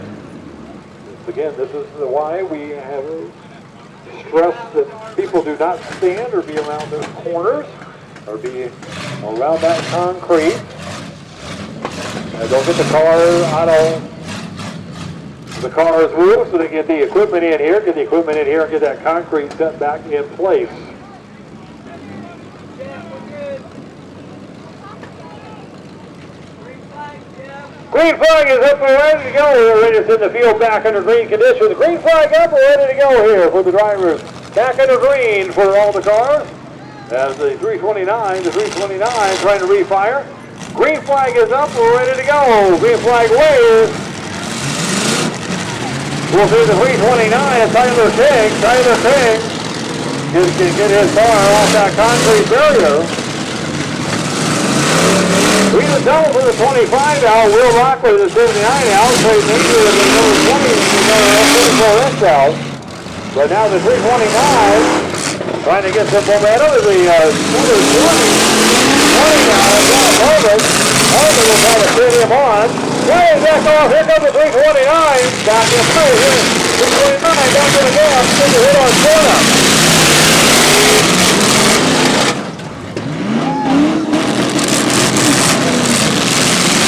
Again, this is why we have stress that people do not stand or be around those corners or be around that concrete. Don't get the car out of the car's roof so they get the equipment in here, and get that concrete set back in place. Green flag is up and ready to go. We're ready to send the field back under green condition. The green flag up and ready to go here for the drivers. Back under green for all the cars. As the 329 trying to refire. Green flag is up, we're ready to go. Green flag waves. We'll see the 329 and Tyler King. Tyler King can get his car off that concrete barrier. We the double for the 25 now. Will Rock with the 79 out. Trey Major with the number 20 with the 34S out. But now the 329 trying to get some momentum as the number 20 now. Harvard will try to fit him on. Way back off. Here comes the 329. Back in play here. 329 back to the gas. Get the hit on corner.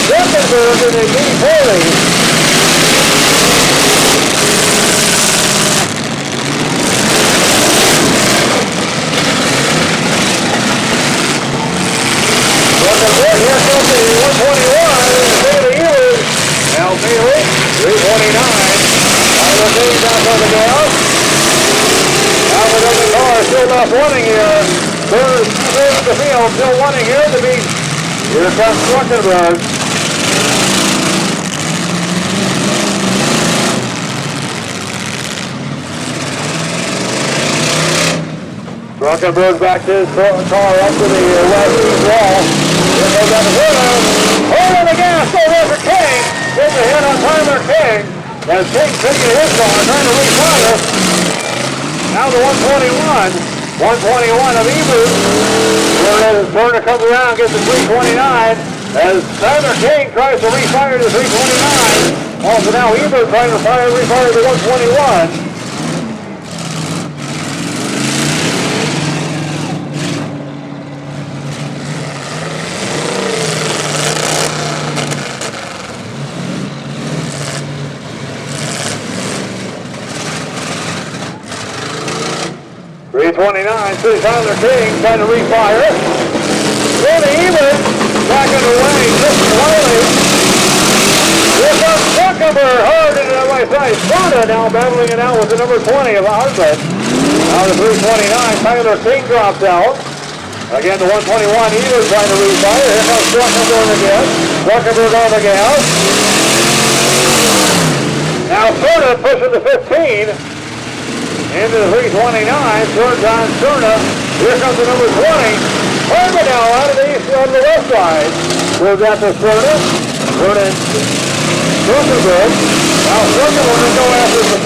Zuckerberg in the D40. Here comes the 121. Bailey Ewers. Now Bailey, 329. Tyler King back on the gas. Now the car still not running here. Third of the field, still running here to be. Here comes Zuckerberg. Zuckerberg back to his car up to the left wall. Here goes down the winner. Holding the gas over for King. Gets a hit on Tyler King. As King taking his car, trying to refire. Now the 121. 121 of Ebert. Turner comes around, gets the 329. As Tyler King tries to refire the 329. Also now Ebert trying to refire the 121. 329, see Tyler King trying to refire. Danny Ebert back underway, just slowly. Here comes Zuckerberg hard into the right side. Spada now battling it out with the number 20 of Hartman. Now the 329, Tyler King drops out. Again, the 121, Ebert trying to refire. Here comes Zuckerberg again. Zuckerberg on the gas. Now Spada pushing the 15. Into the 329, turns on Cerna. Here comes the number 20. Harmon now out of the east on the left side. Goes out to Cerna. Cerna and Zuckerberg. Now Zuckerberg will go after the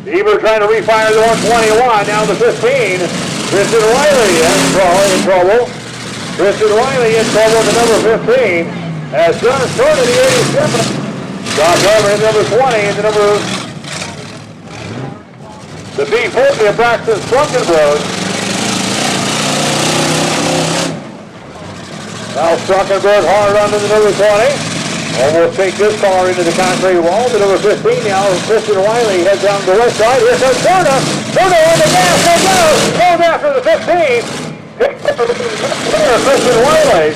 20. Eber trying to refire the 121. Now the 15. Christian Wiley in trouble. Christian Wiley in trouble with the number 15. As John Cerna the 87. Josh Harmon in number 20 and the B40 of Braxton Struckenberg. Now Struckenberg hard onto the number 20. Almost take this car into the concrete wall. The number 15 now, Christian Wiley heads down the west side. Here comes Cerna. Cerna on the gas. Goes after the 15. Christian Wiley.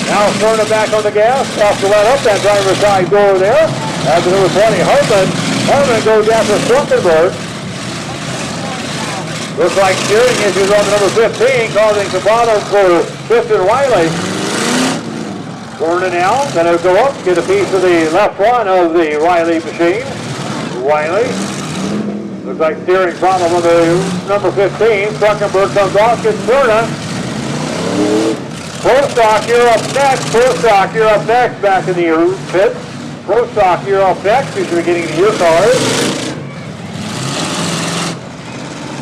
Now Cerna back on the gas, off to let up that driver's side door there. After number 20, Harmon goes after Struckenberg. Looks like steering issues on the number 15, causing some problems for Christian Wiley. Cerna now, gonna go up, get a piece of the left front of the Wiley machine. Wiley. Looks like steering problem on the number 15. Struckenberg comes off, gets Cerna. Pro Stock, you're up next. Pro Stock, you're up next. Back in the pit. Pro Stock, you're up next. You should be getting to your cars.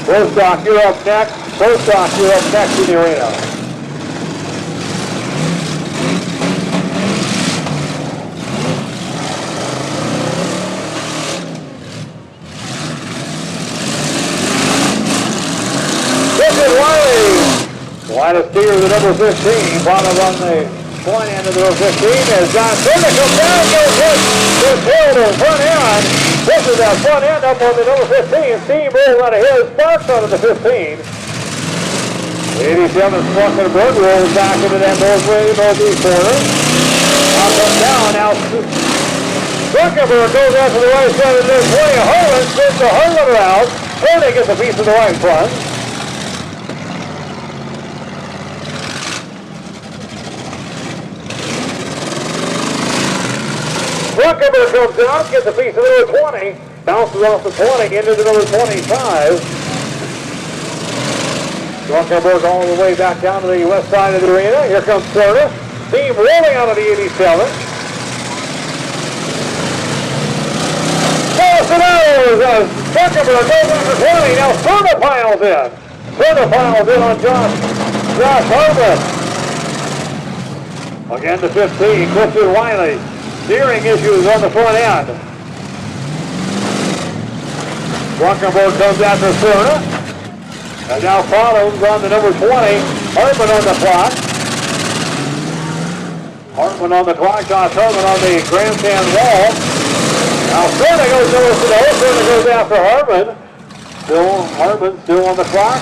Pro Stock, you're up next. Pro Stock, you're up next in the arena. Christian Wiley. Line of steer the number 15, bottom on the front end of the number 15 as John Cerna comes down, goes tail to the front end. This is that front end up on the number 15. Steve rolls out of his, sparks out of the 15. 87 Struckenberg rolls back into that northeast corner. Now comes down, now Struckenberg goes out to the right side of the 20. Harlan spins the Harlan around. Cerna gets a piece of the right front. Struckenberg comes down, gets a piece of the number 20, bounces off the 20 into the number 25. Struckenberg all the way back down to the west side of the arena. Here comes Cerna. Team rolling out of the 87. Struckenberg goes after 20. Now Cerna piles in. Cerna piles in on Josh Harmon. Again the 15, Christian Wiley. Steering issues on the front end. Struckenberg comes after Cerna. And now follows on the number 20. Harmon on the clock. Harmon on the clock. Josh Harmon on the grandstand wall. Now Cerna goes nose to nose. Cerna goes after Harmon. Harmon still on the clock.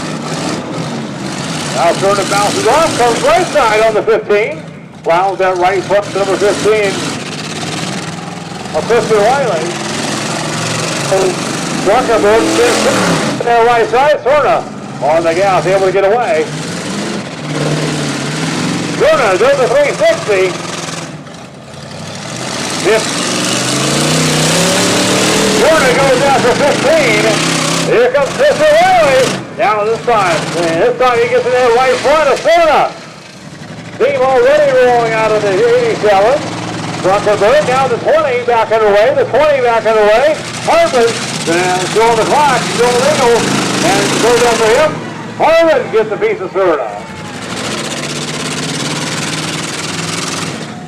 Now Cerna bounces off. Comes right side on the 15. Plows that right foot to number 15. Christian Wiley. Struckenberg sits to their right side. Cerna on the gas, able to get away. Cerna does the 360. Cerna goes after 15. Here comes Christian Wiley. Now this time he gets in there right front of Cerna. Team already rolling out of the 87. Struckenberg down to 20, back underway. The 20 back underway. Harmon still on the clock, still legal, and goes after him. Harmon gets a piece of Cerna.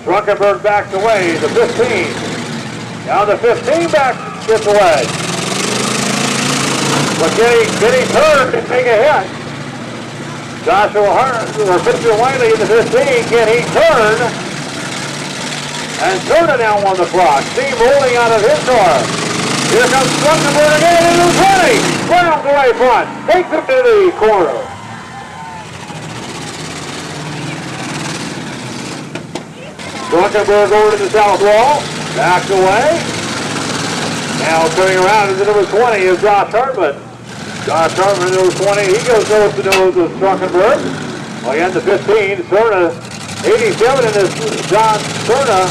Struckenberg backs away. The 15. Now the 15 gets away. But can he turn and take a hit? Joshua Harmon, or Christian Wiley in the 15. Can he turn? And Cerna now on the clock. Steam rolling out of his car. Here comes Struckenberg again into the 20. Rounds away front. Takes it to the corner. Struckenberg over to the south wall. Backs away. Now turning around is the number 20 is Josh Hartman. Josh Hartman, number 20. He goes nose to nose with Struckenberg. Again, the 15. Cerna 87 and this John Cerna.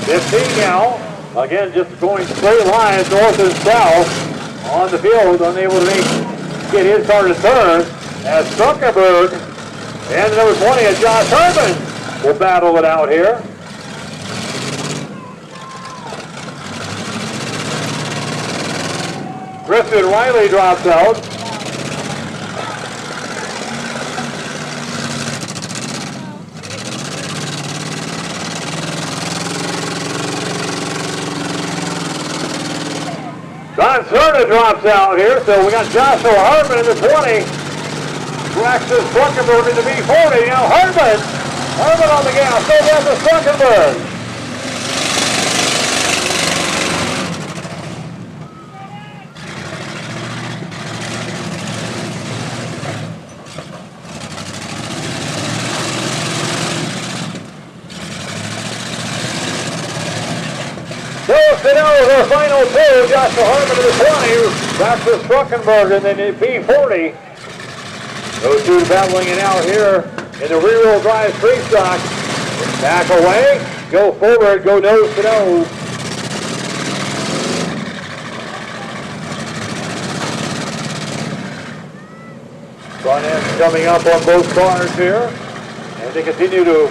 15 now. Again, just going straight lines north and south on the field, unable to get his car to turn as Zuckerberg and the number 20 is Josh Herman will battle it out here. Griffin Riley drops out. Don Serna drops out here, so we got Joshua Hartman in the 20. Braxton Zuckerberg in the B40. Now Hartman on the gas, so down to Zuckerberg. Our final two, Joshua Hartman in the 20, Braxton Zuckerberg, and then the B40. Those two battling it out here in the rear-wheel drive street stock. Back away, go forward, go nose to nose. Front end coming up on both cars here. And they continue to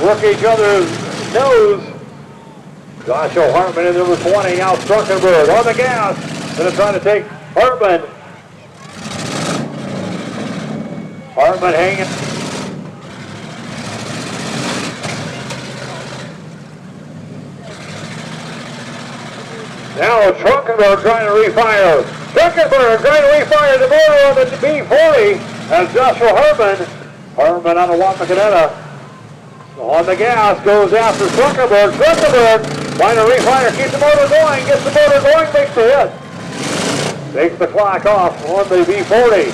work each other's nose. Joshua Hartman in number 20, now Zuckerberg on the gas. Gonna try to take Hartman. Hartman hanging. Now Zuckerberg trying to refire. Zuckerberg trying to refire the motor on the B40 as Joshua Hartman out of Wapakoneta. On the gas, goes after Zuckerberg. Zuckerberg trying to refire, keep the motor going, gets the motor going, makes the hit. Takes the clock off on the B40.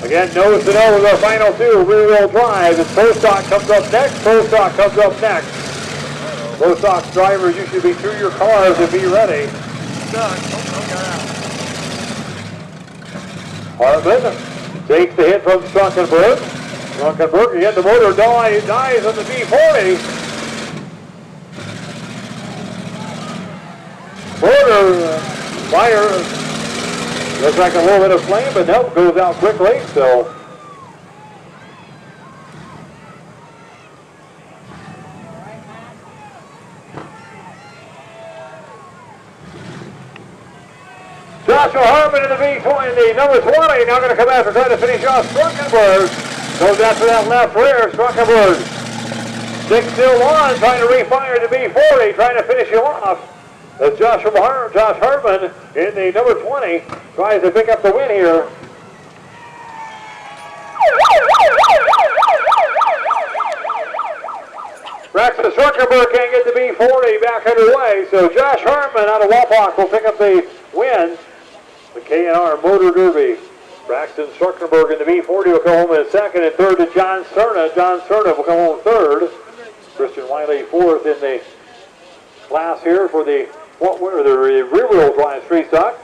Again, nose to nose with our final two, rear-wheel drive. As Pro Stock comes up next, Pro Stock comes up next. Pro Stock drivers, you should be through your cars and be ready. Hartman takes the hit from Zuckerberg. Zuckerberg, again, the motor dies on the B40. Motor fire, looks like a little bit of flame, but nope, goes out quickly, so. Joshua Hartman in the B20, the number 20, now going to come after trying to finish off Zuckerberg. Goes after that left rear, Zuckerberg. 6 still on, trying to refire the B40, trying to finish him off. As Josh Hartman in the number 20 tries to pick up the win here. Braxton Zuckerberg can't get the B40 back underway, so Josh Hartman out of Wapak will pick up the win. The K&R Motor Derby. Braxton Zuckerberg in the B40 will come home in second, and third to John Serna. John Serna will come home third. Christian Wiley fourth in the class here for the rear-wheel drive street stock.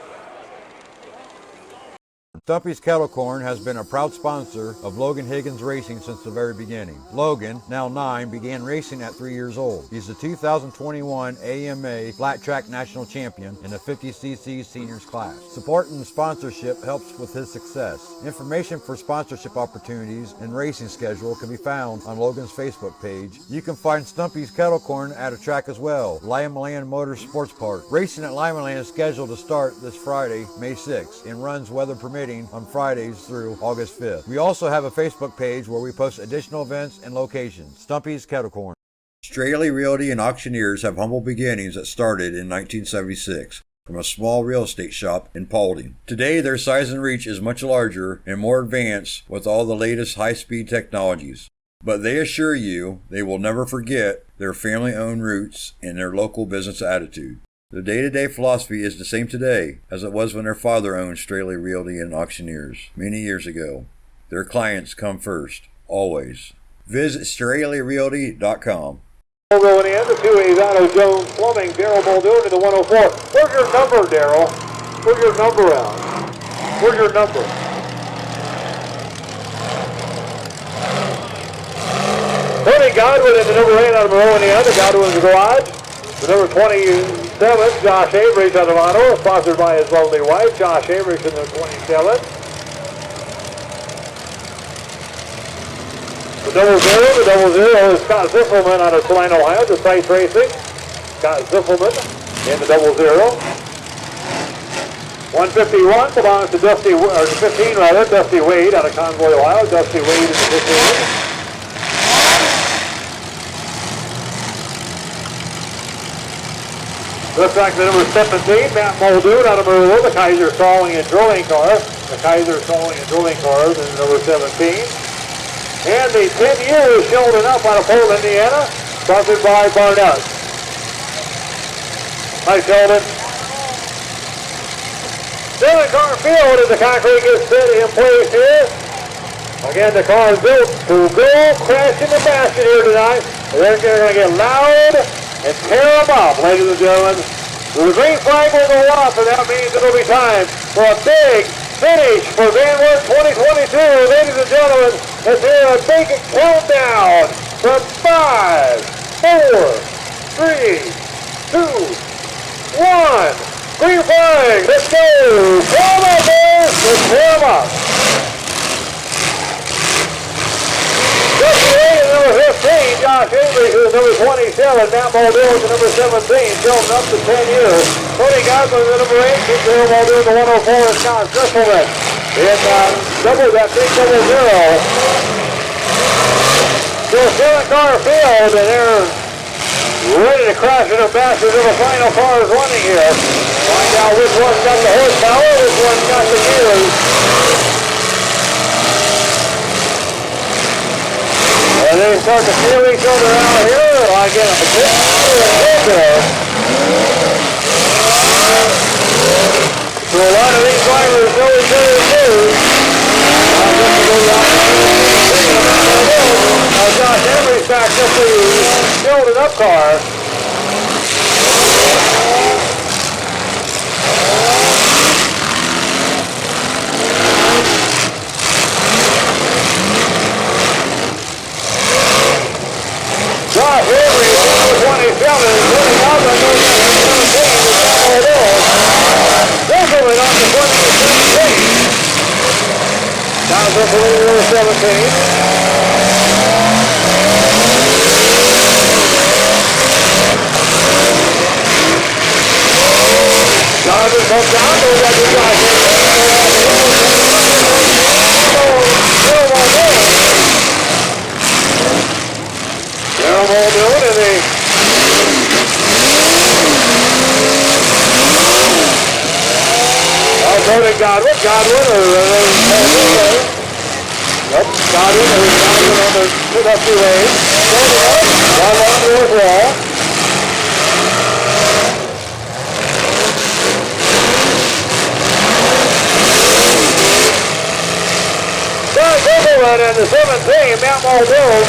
Stumpy's Kettle Korn has been a proud sponsor of Logan Higgins Racing since the very beginning. Logan, now 9, began racing at 3 years old. He's the 2021 AMA Flat Track National Champion in the 50cc seniors class. Support and sponsorship helps with his success. Information for sponsorship opportunities and racing schedule can be found on Logan's Facebook page. You can find Stumpy's Kettle Korn at a track as well, Limaland Motor Sports Park. Racing at Limaland is scheduled to start this Friday, May 6th, and runs weather permitting on Fridays through August 5th. We also have a Facebook page where we post additional events and locations. Stumpy's Kettle Korn. Straley Realty and Auctioneers have humble beginnings that started in 1976 from a small real estate shop in Paulding. Today, their size and reach is much larger and more advanced with all the latest high-speed technologies. But they assure you they will never forget their family-owned roots and their local business attitude. The day-to-day philosophy is the same today as it was when their father owned Straley Realty and Auctioneers many years ago. Their clients come first, always. Visit StraleyRealty.com. Going in, the 2A's Auto Jones Plumbing, Daryl Muldoon in the 104. Where's your number, Daryl? Where's your number out? Where's your number? Tony Tony Godwin in the number 8 out of Monroe, Indiana. Godwin's garage. The number 27, Josh Avery out of Monroe, sponsored by his lovely wife, Josh Avery in the 27. The double zero is Scott Ziffelman out of Saline, Ohio, the Sites Racing. Scott Ziffelman in the double zero. 151 belongs to Dusty, or 15 rather, Dusty Wade out of Convoy, Ohio. Dusty Wade in the 15. Looks like the number 17, Matt Muldoon out of Merlo, the Kaiser Stalling and Drilling car. The Kaiser Stalling and Drilling cars in number 17. And the 10 years Sheldon up out of Portland, Indiana, sponsored by Barnett. Hi, Sheldon. Dylan car field as the concrete gets set in place here. Again, the car is built to go crash in the basket here tonight. They're going to get loud and tear them up, ladies and gentlemen. The green flag will go off, and that means it'll be time for a big finish for Van Wert 2022. Ladies and gentlemen, let's hear a big countdown from 5, 4, 3, 2, 1. Green flag, let's go! Tear them up, boys! Let's tear them up. Dusty Wade is number 15, Josh Avery is number 27, Matt Muldoon is number 17, Sheldon up to 10 years. Tony Godwin is number 8, Keith Muldoon to 104, and Scott Zisselman in that big double zero. So 7-car field, and they're ready to crash in the basket of the final cars running here. Find out which one's got the horsepower, which one's got the gears. And they start to feel each other out here. I get a bit there. So a lot of these drivers know each other too. Josh Henry's back up the Sheldon up car. Josh Henry is number 27, putting out the number 17. Gentlemen on the 17. Down to number 17. Jonathan comes down, goes at the Josh Muldoon in the Tony Godwin, Yep, Godwin on the Dusty Wade. Godwin on the north wall. Doug Bebout in the 17, Matt Muldoon.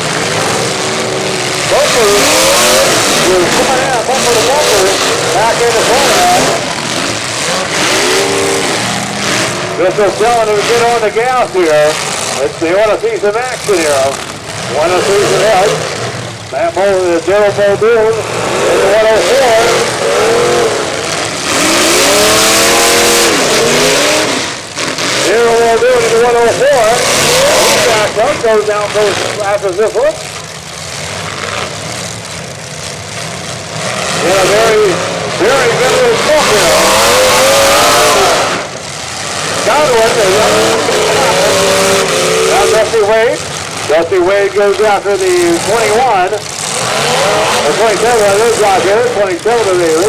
Bumper was coming out, bumper to bumper, back in the front half. This is telling them to get on the gas here. They want to see some action here. Want to see some head. Matt Muldoon, Gerald Muldoon in the 104. Gerald Muldoon in the 104. Back up, goes down after this one. In a very, very good spot here. Godwin is now Dusty Wade. Dusty Wade goes after the 21. Or 27, there's Josh here. 27 of these.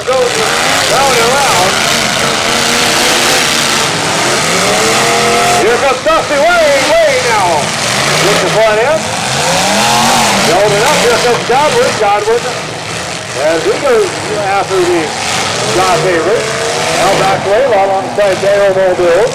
Goes round and round. Here comes Dusty Wade now. With the front end. Holding up, here comes Godwin. As he goes after the Josh Avery. Now back way, alongside Dale Muldoon.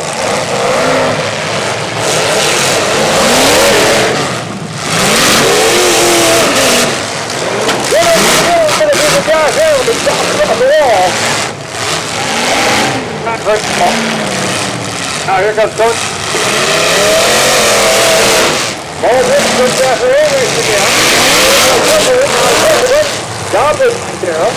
Now here comes Coach. Ball this comes after race again. Dobbins there.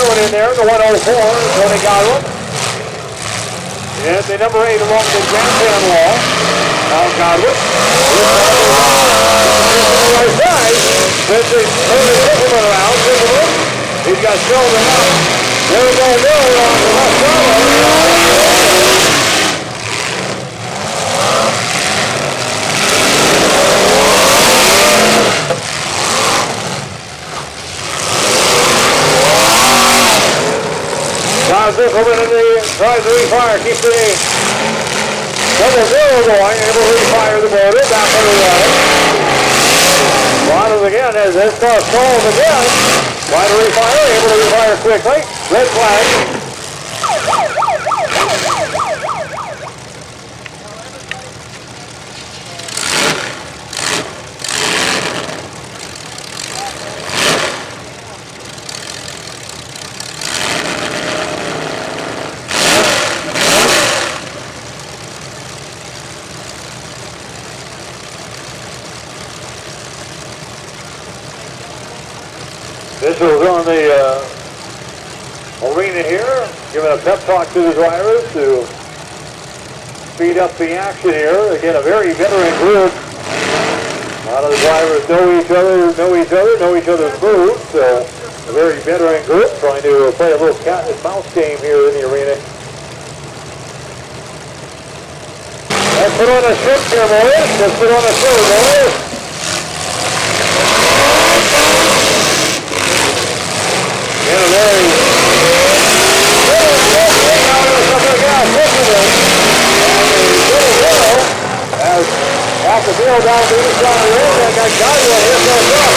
In there, the 104, Tony Godwin. And the number 8 along the grandstand wall. Now Godwin. Right side. Then they turn the gentleman around. He's got Sheldon up. There's no Miller on the left side. Zickelman in the tries to refire, keeps the 0-0 going, able to refire the motor back on the line. Ronald again as this car stalls again. Try to refire, able to refire quickly. Red flag. Officials on the arena here, giving a pep talk to the drivers to speed up the action here. Again, a very veteran group. A lot of the drivers know each other's moves. So a very veteran group trying to play a little cat and mouse game here in the arena. Let's put on a shift here, boys. Let's put on a shirt, boys. Off the field down to the east side of the road, and that guy will hit those up.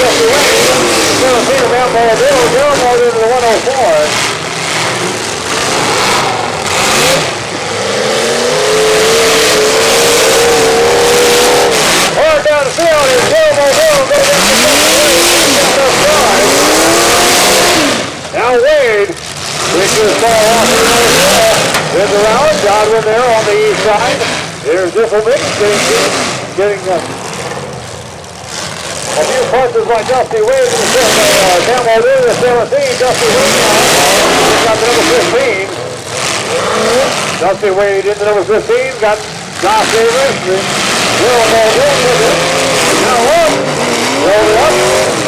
Going to see the man ball bill, Gilmore into the 104. Hard down the field, and Gilmore Bill goes into the side. Now Wade picks this ball off to the north wall. Spins around, Godwin there on the east side. There's Zickelman getting a few punches by Dusty Wade in the Camel in the 17. Dusty Wade got the number 15. Dusty Wade into number 15. Got Josh Davis. Will ball down with it. Now up. Roll it up.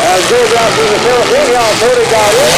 As goes out to the 17. Now Cody got it.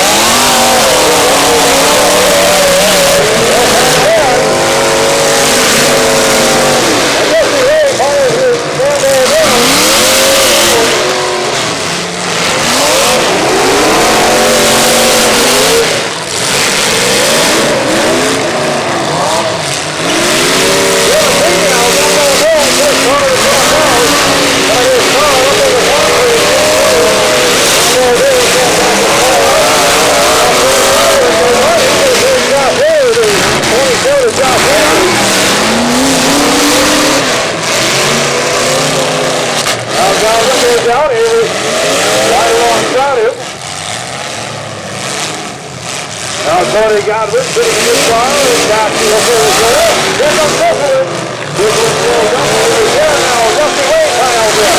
Godwin sitting in his car and got to the first goal. Here comes Griffin. Griffin goes up over the air now. Dusty Wade piles in.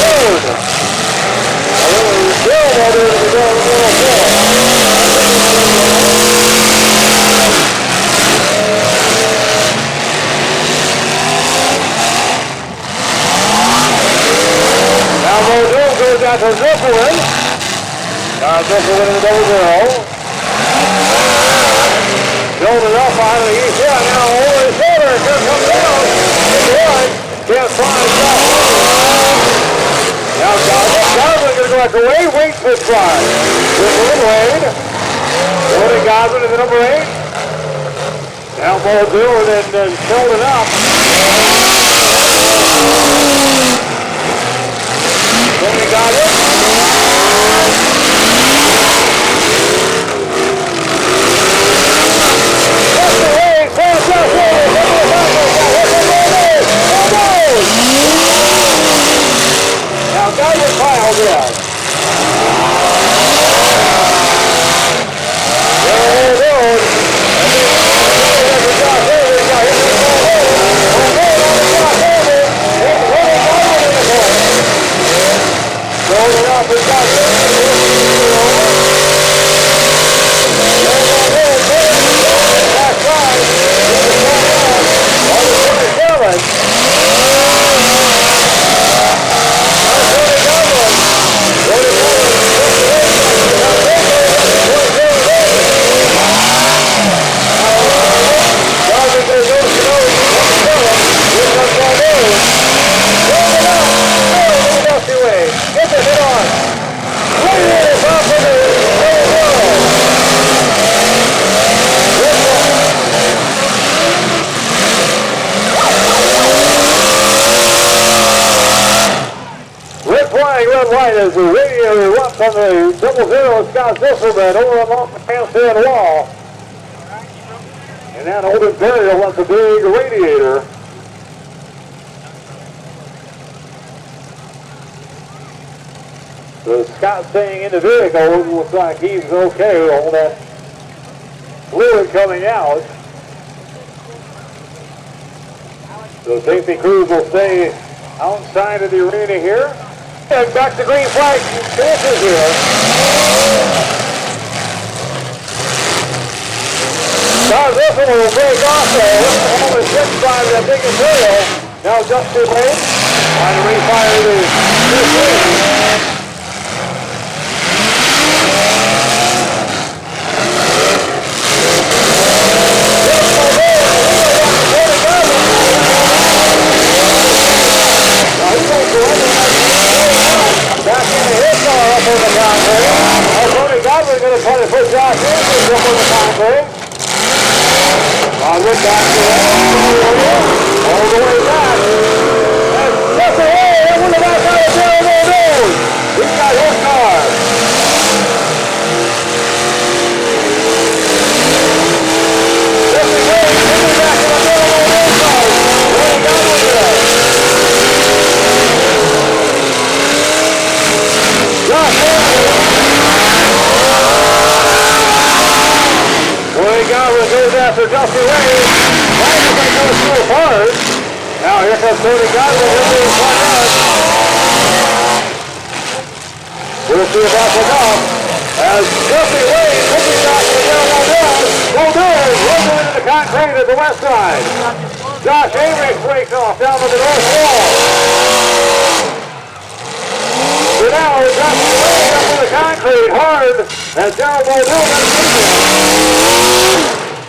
Alone. Bill over to the goal number 4. Now Mosul goes out to Griffin. Now Griffin in the double zero. Building up out of the east end now over his shoulder. Here comes down. Can't find Josh. Now Godwin going to go after Wade. Wade push fly. With Wade. Loading Godwin in the number 8. Now Mosul and then Sheldon up. Tony Godwin. Now Godwin piles in. As the radio erupts on the double zero, Scott Zisselman over along the handstand wall. And that old Imperial wants a big radiator. So Scott staying in the vehicle, looks like he's okay with all that fluid coming out. So safety crews will stay outside of the arena here. And back to green flag finishes here. Scott Griffin will break off there. Only 6 by the big Imperial. Now Justin Wade trying to refire the first wing. Back in the hit car up on the concrete. Tony Godwin going to try to put Josh Andrews up on the concrete. Godwin back to the all the way back. And that's the way over the back out of Terrible News. He's got his car. That's the way coming back in the Terrible News car. Tony Godwin there. Tony Godwin goes after Dusty Wade. Wade is going to go through hard. Now here comes Tony Godwin. He'll be in front of us. We'll see if that's enough. As Dusty Wade picking back to the Delaware down. Muldoon rolling into the concrete at the west side. Josh Avery breaks off down to the north wall. So now Dusty Wade up on the concrete hard as Darryl Muldoon has beaten him.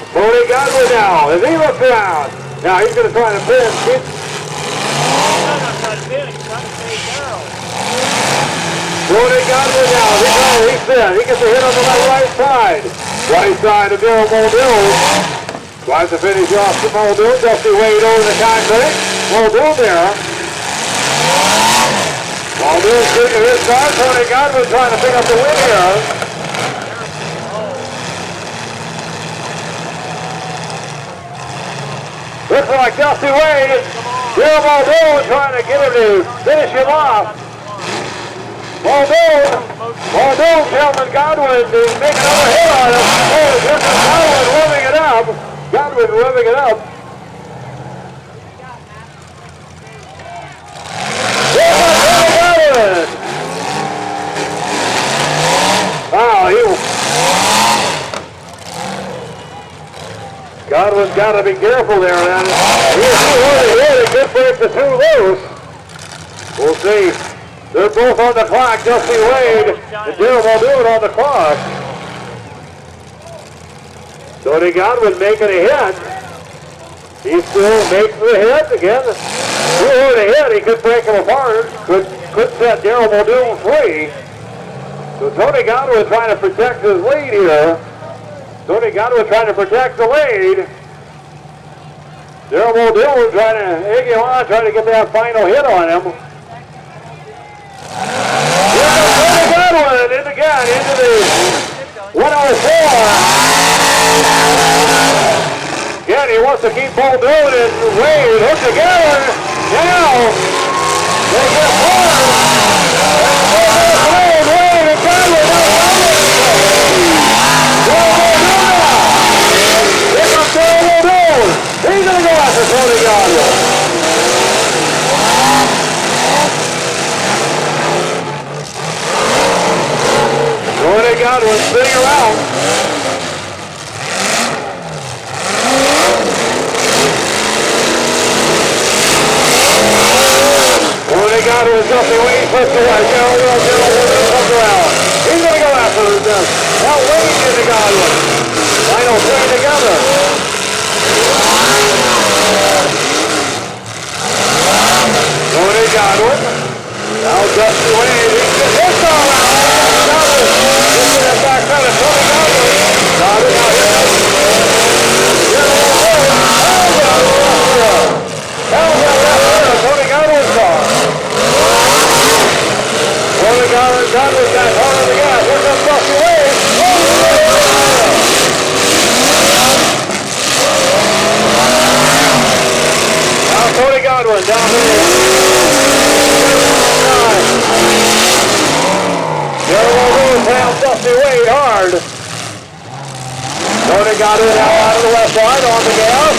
Tony Godwin now, as he looks around. Now he's going to try to pin. Tony Godwin now, he's there. He gets a hit on the right side. Right side of Darryl Muldoon. Tries to finish off the Muldoon. Dusty Wade over the concrete. Muldoon there. Muldoon shooting his start. Tony Godwin trying to pick up the win here. Looks like Dusty Wade, Darryl Muldoon trying to get him to finish him off. Muldoon Muldoon, Calvin Godwin is making another hit on him. Oh, this is Godwin revving it up. Godwin revving it up. Godwin! Wow, Godwin's got to be careful there, man. He's too hit. It's good for him to too loose. We'll see. They're both on the clock. Dusty Wade and Daryl Muldoon on the clock. Tony Godwin making a hit. He still makes the hit again. Too hard a hit. He could break him apart. Could set Daryl Muldoon free. So Tony Godwin trying to protect his lead here. Tony Godwin trying to protect the lead. Daryl Muldoon trying to egg him on, trying to get that final hit on him. Tony Godwin in again into the 104. Again, he wants to keep Muldoon and Wade hooked together. Now, they get hard. Wade and Godwin. Here comes Daryl Muldoon. He's going to go after Tony Godwin. Tony Godwin spinning around. Tony Godwin Dusty Wade puts the right. Daryl comes around. He's going to go after this. Now Wade into Godwin. Final three together. Tony Godwin. Now Dusty Wade. He's just hits all around. Godwin. Into that back side of Tony Godwin. Godwin out here. Tony Godwin's car. Tony Godwin's got hard on the gas. Here comes Dusty Wade. Now Tony Godwin down there. Daryl Muldoon pounds Dusty Wade hard. Tony Godwin now out of the left side on the gas.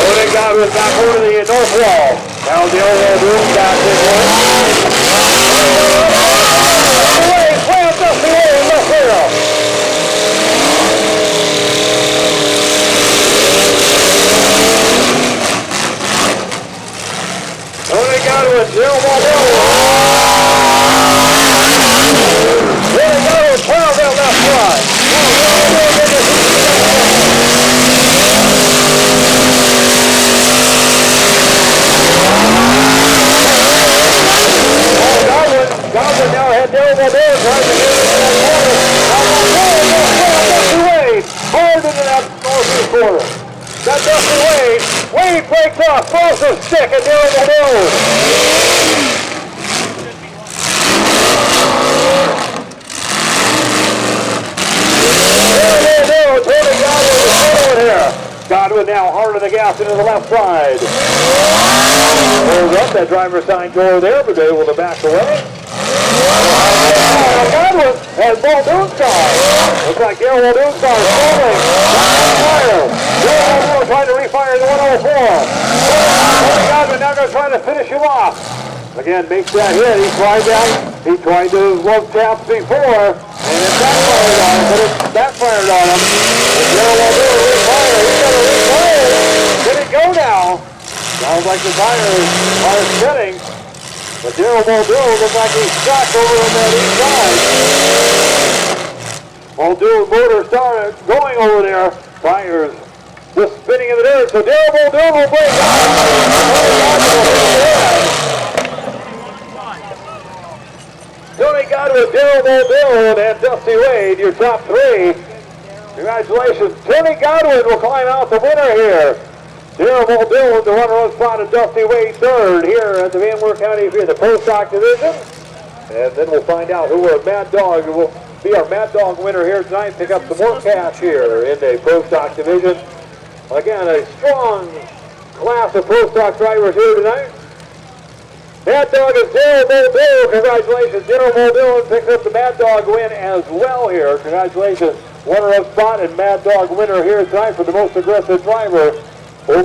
Tony Godwin back over to the north wall. Now Daryl Muldoon back this way. Slam Dusty Wade left here. Tony Godwin, Daryl Muldoon. Tony Godwin, Parville left side. Godwin now had Daryl Muldoon trying to get into that corner. Dusty Wade hard into that northeast corner. Got Dusty Wade. Wade breaks off, throws the stick at Daryl Muldoon. Tony Godwin is forward here. Godwin now hard on the gas into the left side. Pulls up that driver's side door there, but able to back away. Godwin has Muldoon's car. Looks like Daryl Muldoon's car is falling. Fire. Daryl Muldoon trying to refire the 104. Tony Godwin now going to try to finish him off. Again, makes that hit. He tried that. He tried those love taps before, and it backfired on him, but it backfired on him. Daryl Muldoon refire. He's going to refire. Did it go now? Sounds like the tires are spinning. But Daryl Muldoon looks like he's stuck over on that east side. Muldoon motor started going over there. Tires just spinning in the dirt. So Daryl Muldoon will break out. Tony Godwin, Daryl Muldoon, and Dusty Wade, your top three. Congratulations. Tony Godwin will climb out the winner here. Daryl Muldoon, the runner-up spot, and Dusty Wade third here at the Van Wert County Fair, the Post Stock Division. And then we'll find out who our Mad Dog will be our Mad Dog winner here tonight. Pick up some more cash here in the Pro Stock division. Again, a strong class of Pro Stock drivers here tonight. Mad Dog is Daryl Muldoon. Congratulations, Daryl Muldoon picks up the Mad Dog win as well here. Congratulations, runner-up spot and Mad Dog winner here tonight for the most aggressive driver. Over